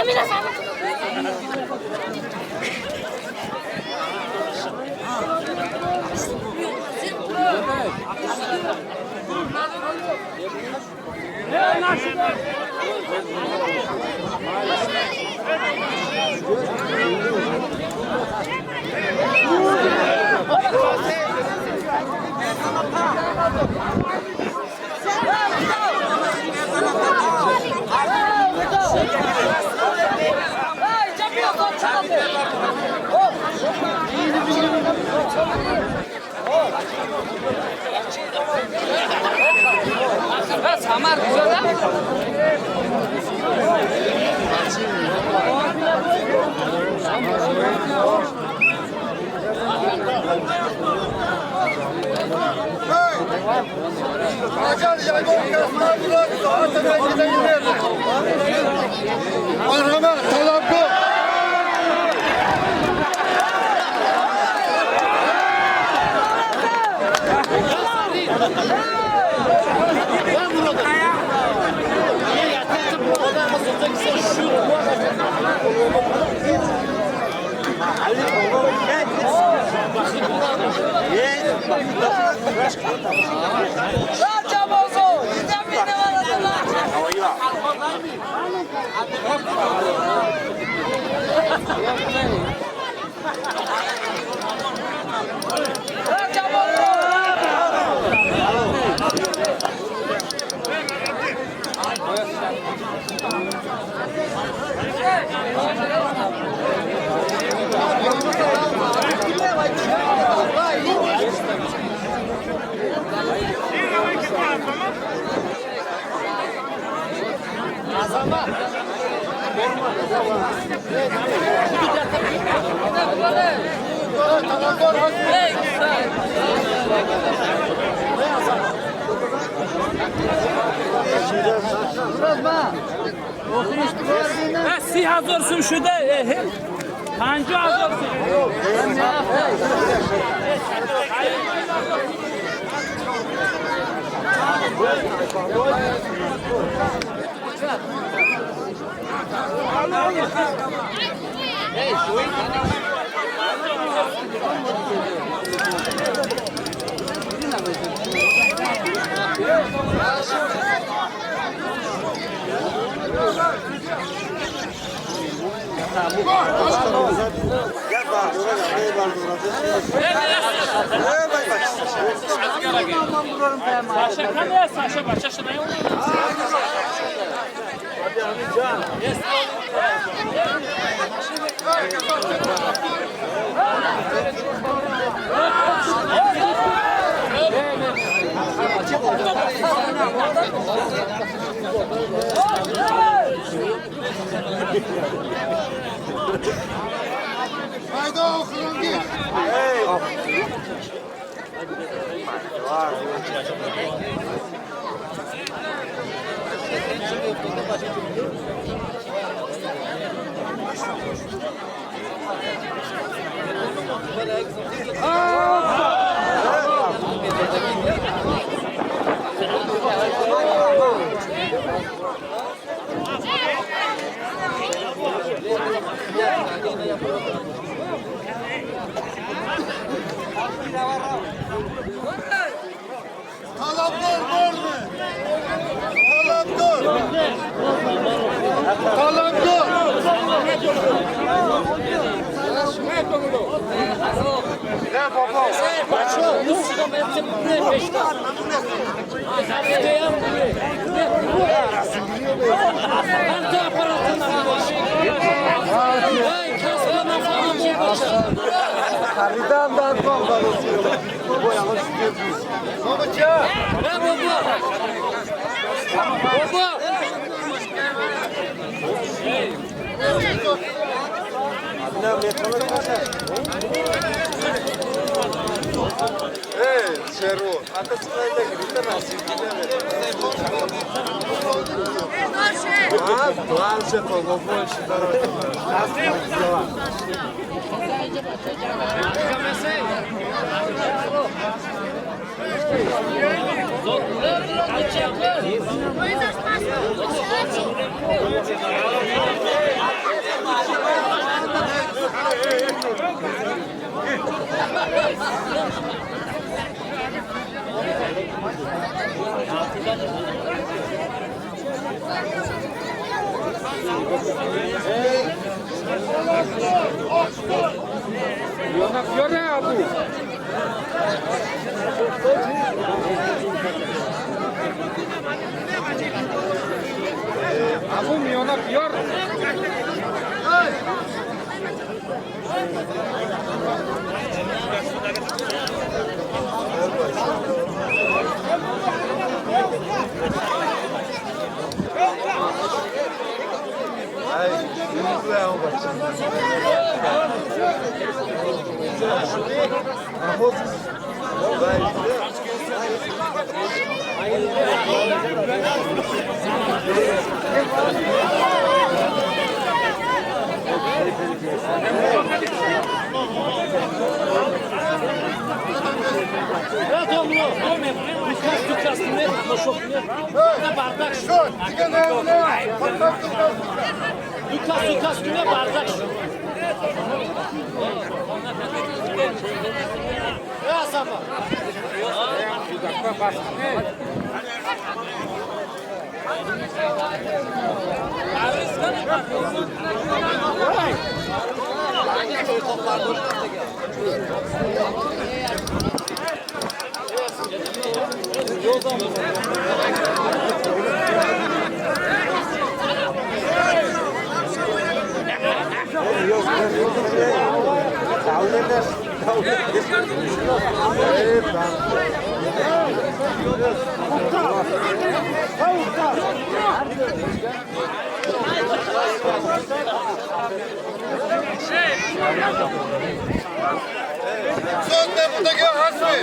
Amina sana. Samar güzel ha? Hacer yayın kasmadılar. Zaten ben gideyim. Merhaba, selam bu. Raja bozo, gidem bir ne var adına? Raja bozo. سی هزار سوم شده پنجاه هزار سوم Saşa kamera Saşa başa ne oluyor? Haydi okulun git. Kalanlar var mı? Kalanlar. Ne baba? Haridan da atmam. Babacığım. Hey, Şeru. Ata sırayla gitti nasıl gitti? Doğan şey falan bu işi Coisas fáceis. Milona pior é Abu. Abu Milona pior. Sonunda buradaki hasbi.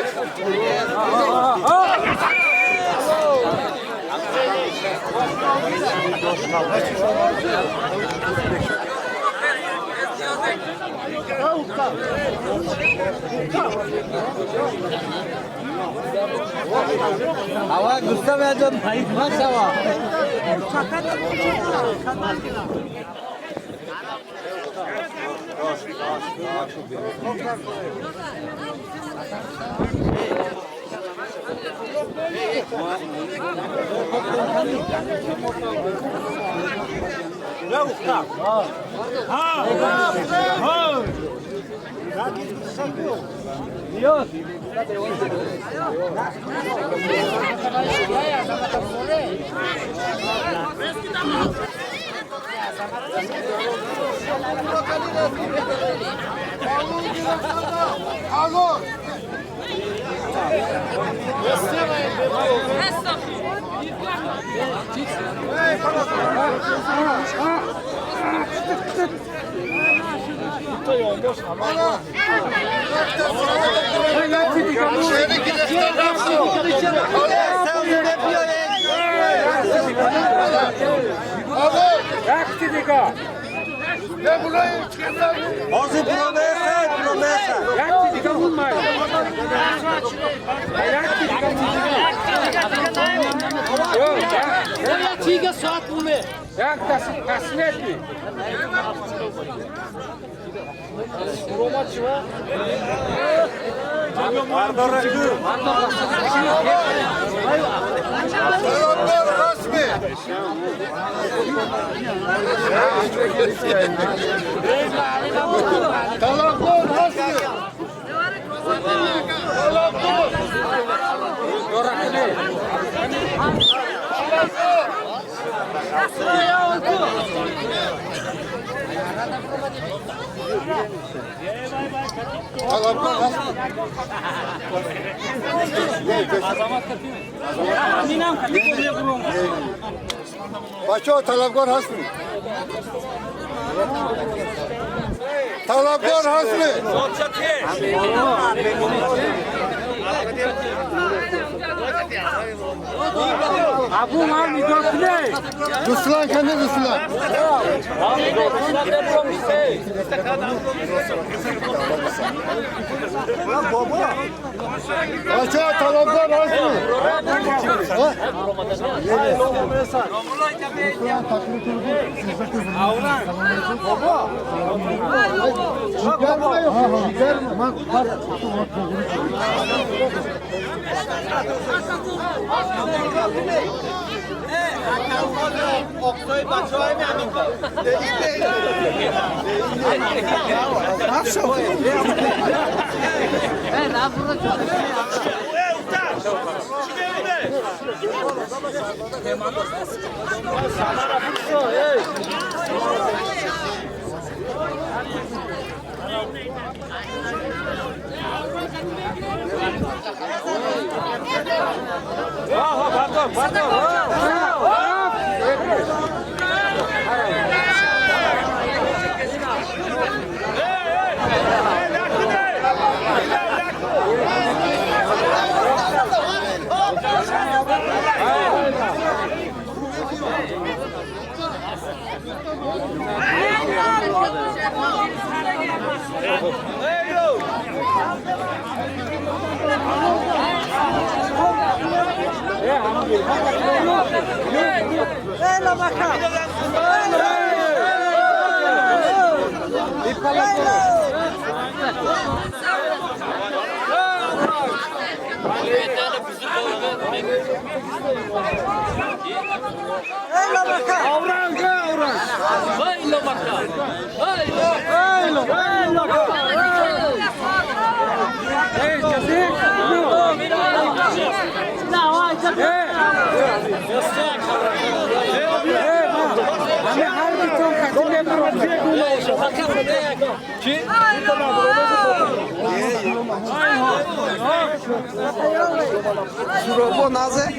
Hava Gustav Erdoğan maç hava. Oggi promessa, promessa. Selamlar Hasbi. Selamlar Hasbi. Paço talabgor hasmi. Talabgor hasmi. Abu mal mi dörtlü? Ruslan kendi Ruslan. Aşağı talonlar açma. Şurobo naze.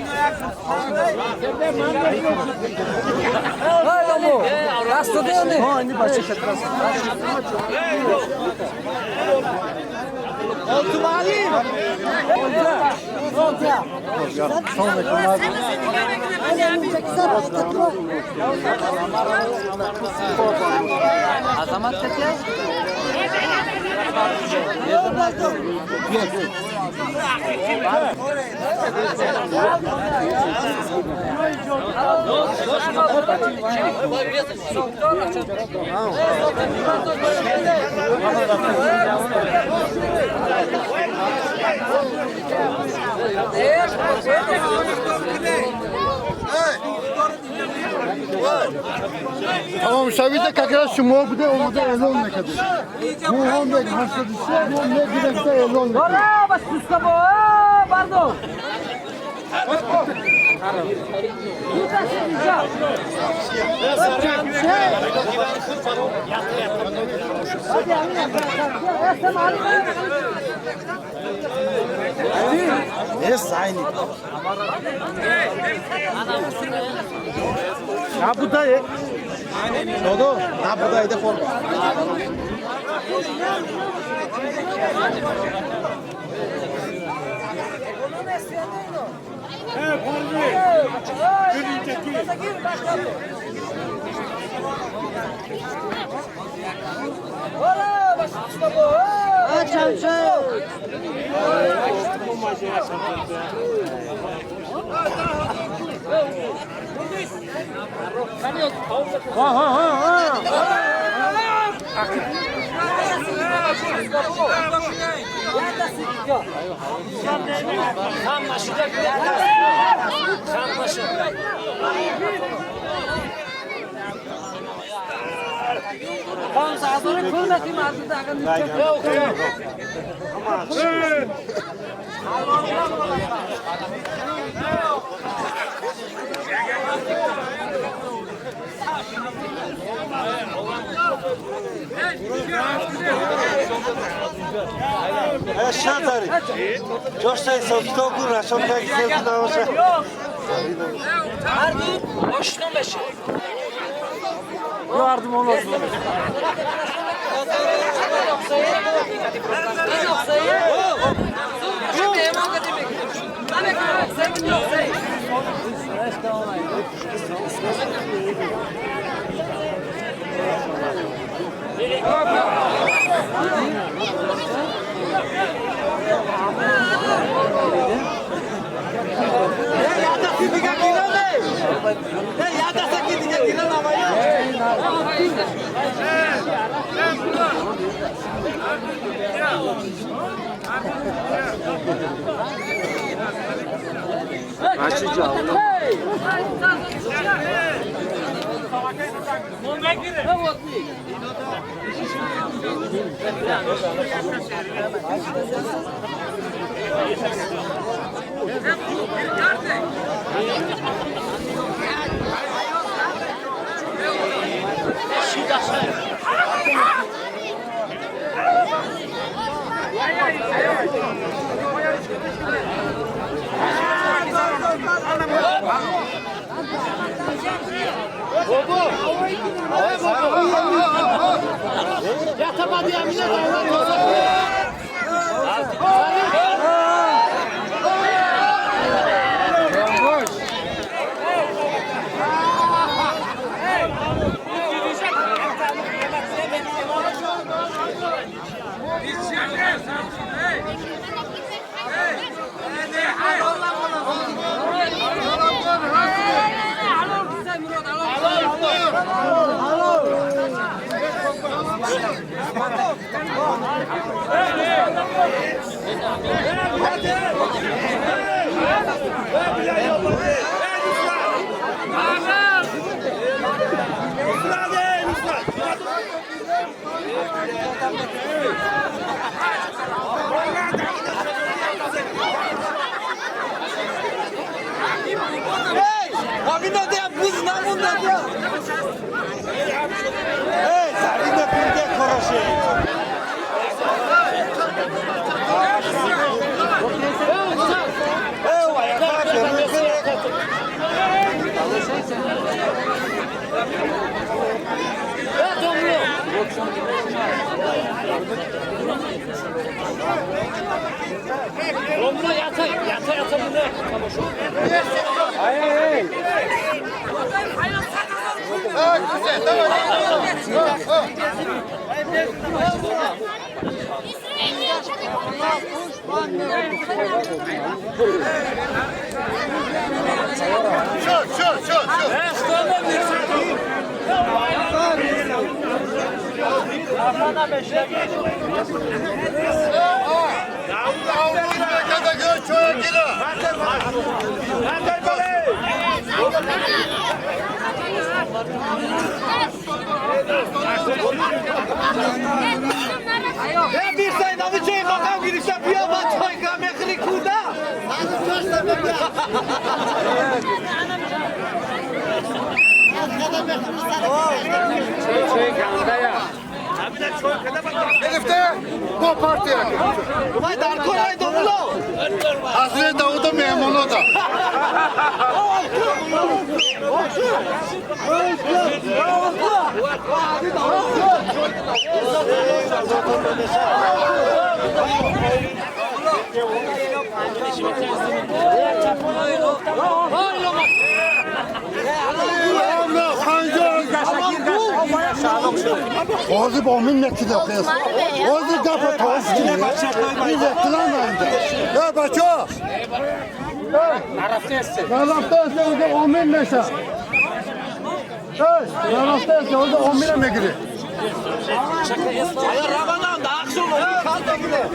Rasta değil mi? Ha, indi başka katras. Oldu mali. Azamat tete. Tamam şavide kakaraşı mu bu da onu da elon ne kadar. Bu on da hasta düşse bu ne direkte elon. Ora, bas puska bo, pardon. Yes, aynı. Ya bu da ye. Todo, na bu da forma. Ora, bas puska bo. Kan sazora kurmati mazda akan Şatari. Coştay sokto kura, sokta gidiyor da olsa. Harbi boşluğun beşi. Yardım olsun. Hop. Bir sayıda bir şey makam girişte bir yaman çay kamyakını kurda. Elif'te bu partiye. Vay dar kolay da ulo. Hazreti Davud'un memnunu da. Ozi bombin nekide kız. Ozi kapı toz gibi. Bir de kılamayınca. Ya baço. Narafta ise orada 10 bin meşe. Narafta ise orada 10 bine mi giriyor? Ramadan da akşam olur. Kalta gider.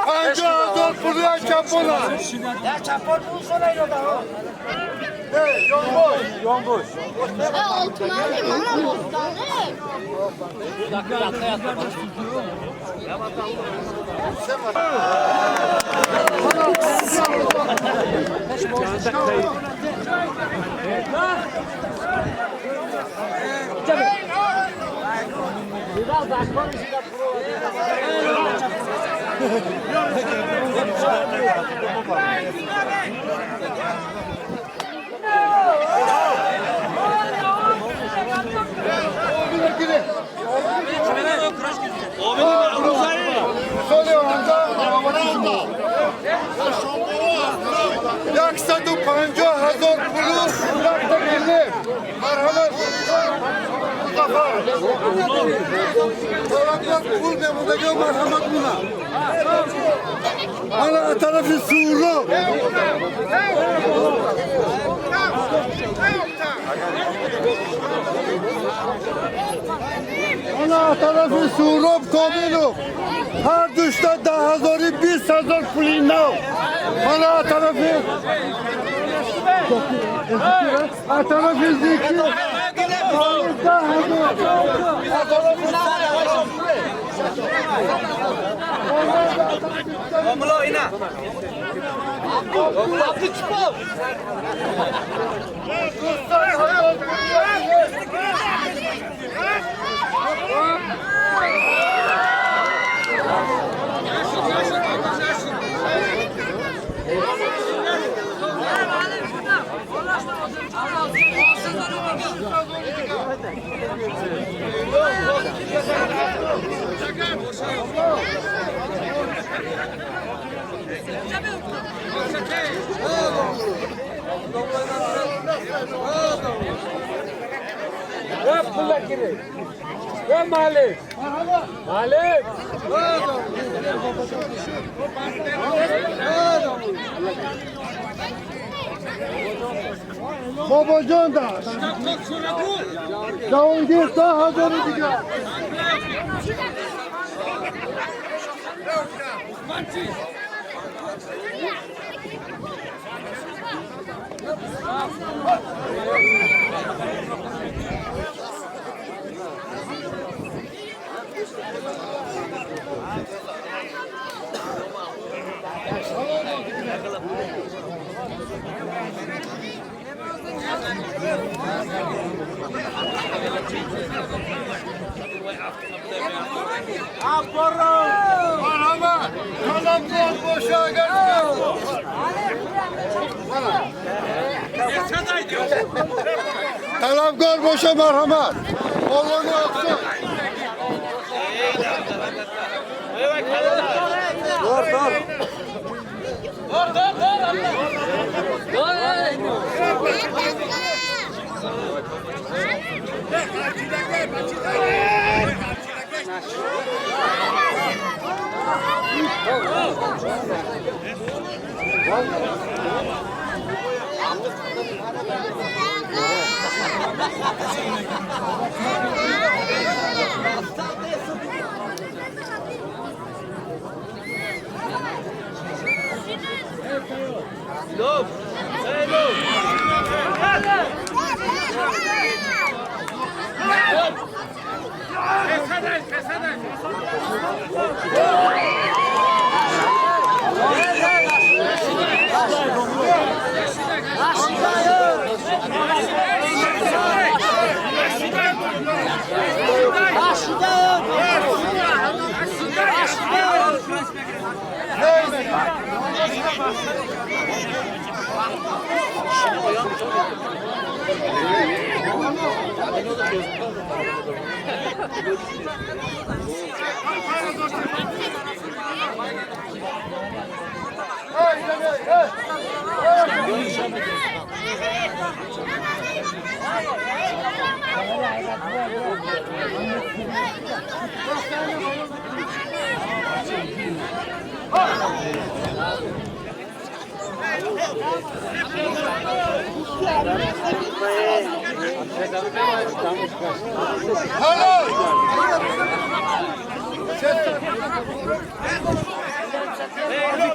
Anca azor buraya çapona. Ya çapon bu sorayla da. Yomboş. Altına alayım ana bostanı. Yaksa tu 50,000 pulu, yakta 50. Merhamet. kafa. Taraflar kul be buradaki merhamet buna. Ana tarafı suğurlu. Ana tarafı suğurlu kominu. Her düşte daha zoru 20,000 pulino. Ana tarafı. A tarafı zikri. Malik. Malik. Babacan da. Cahangir daha zoru diyor. Merhaba. Kalamlar boşa gelmiyor. Kalamlar boşa merhamet. Oğlunu yoksun.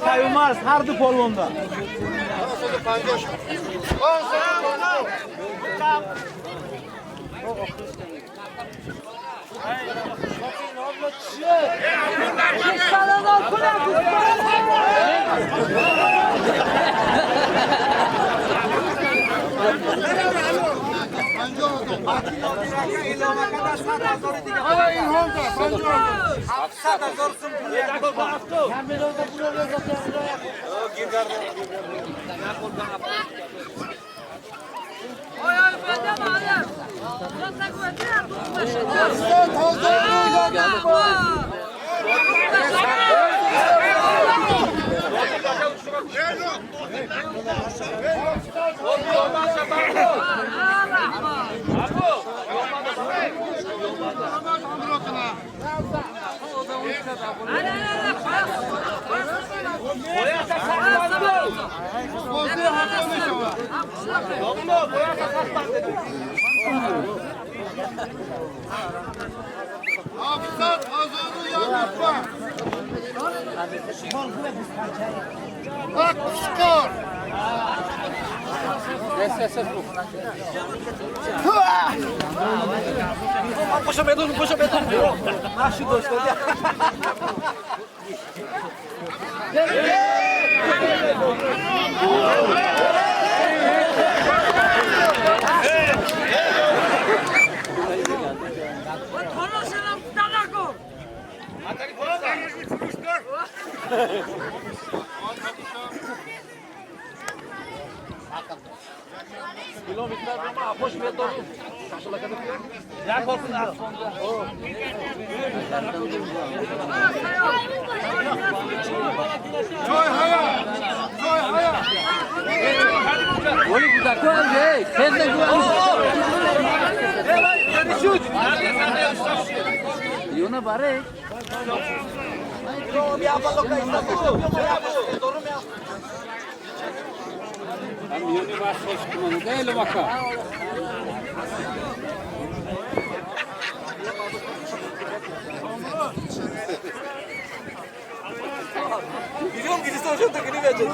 Kayılmaz, hardı polvonda. Hafızlar hazırı yanlışma. Bak skor. Puxa bedon, puxa bedon. Acho dois, cadê? Kilometre ama boş bedon. Ya korkun aslında. Joy haya. Joy haya. Oğlum bir dakika önce. Sen de güvenli. Yuna bari. Tam yeni başlamış kumanı değil bakalım. Biliyorum birisi hocam da günü verecek.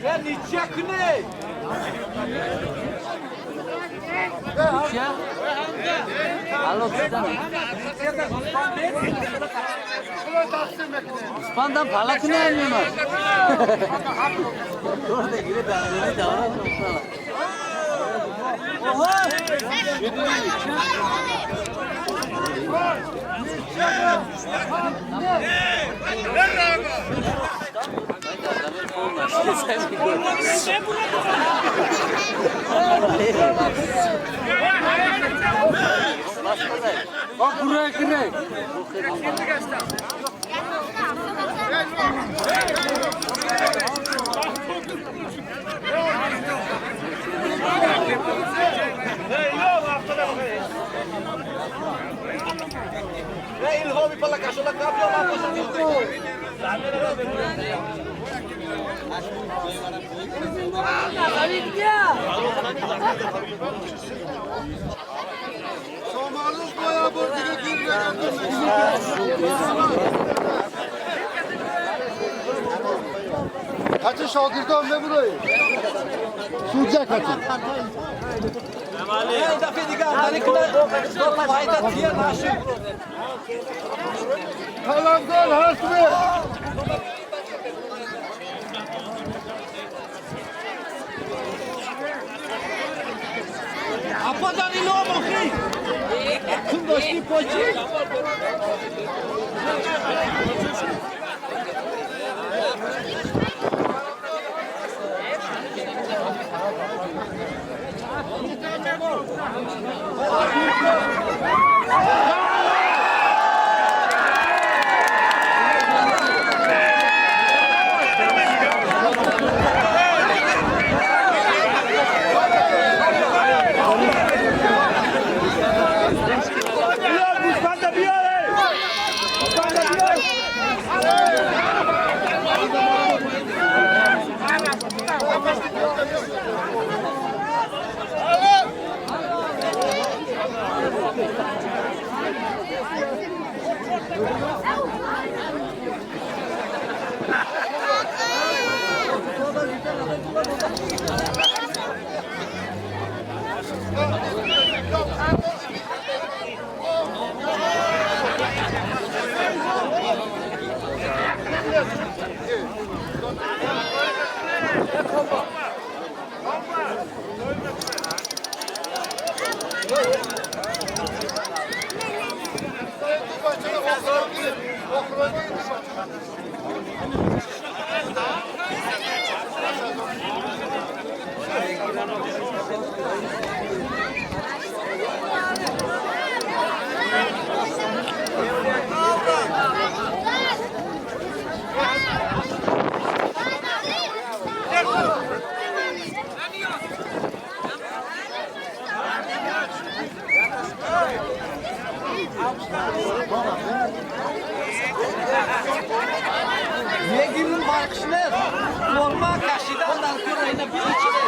Ben içecek ne? Alo sizden. İspan'dan parlak ne alıyorlar? Orada gire ben davran yoksa. Bak buraya gire. É il hobby per la cassola cambio la cosa di tu. Somalız boya bu direktörle Kaçın şagirdan ne burayı? Sucak kaçın. É da fediga, dali que não vai dar tia nasce. Kalan gol hasbi. Apadan inomo, filho. Com dois tipos de. Ne gibi bakışlar? Normal kaşıda ondan sonra yine bir içine.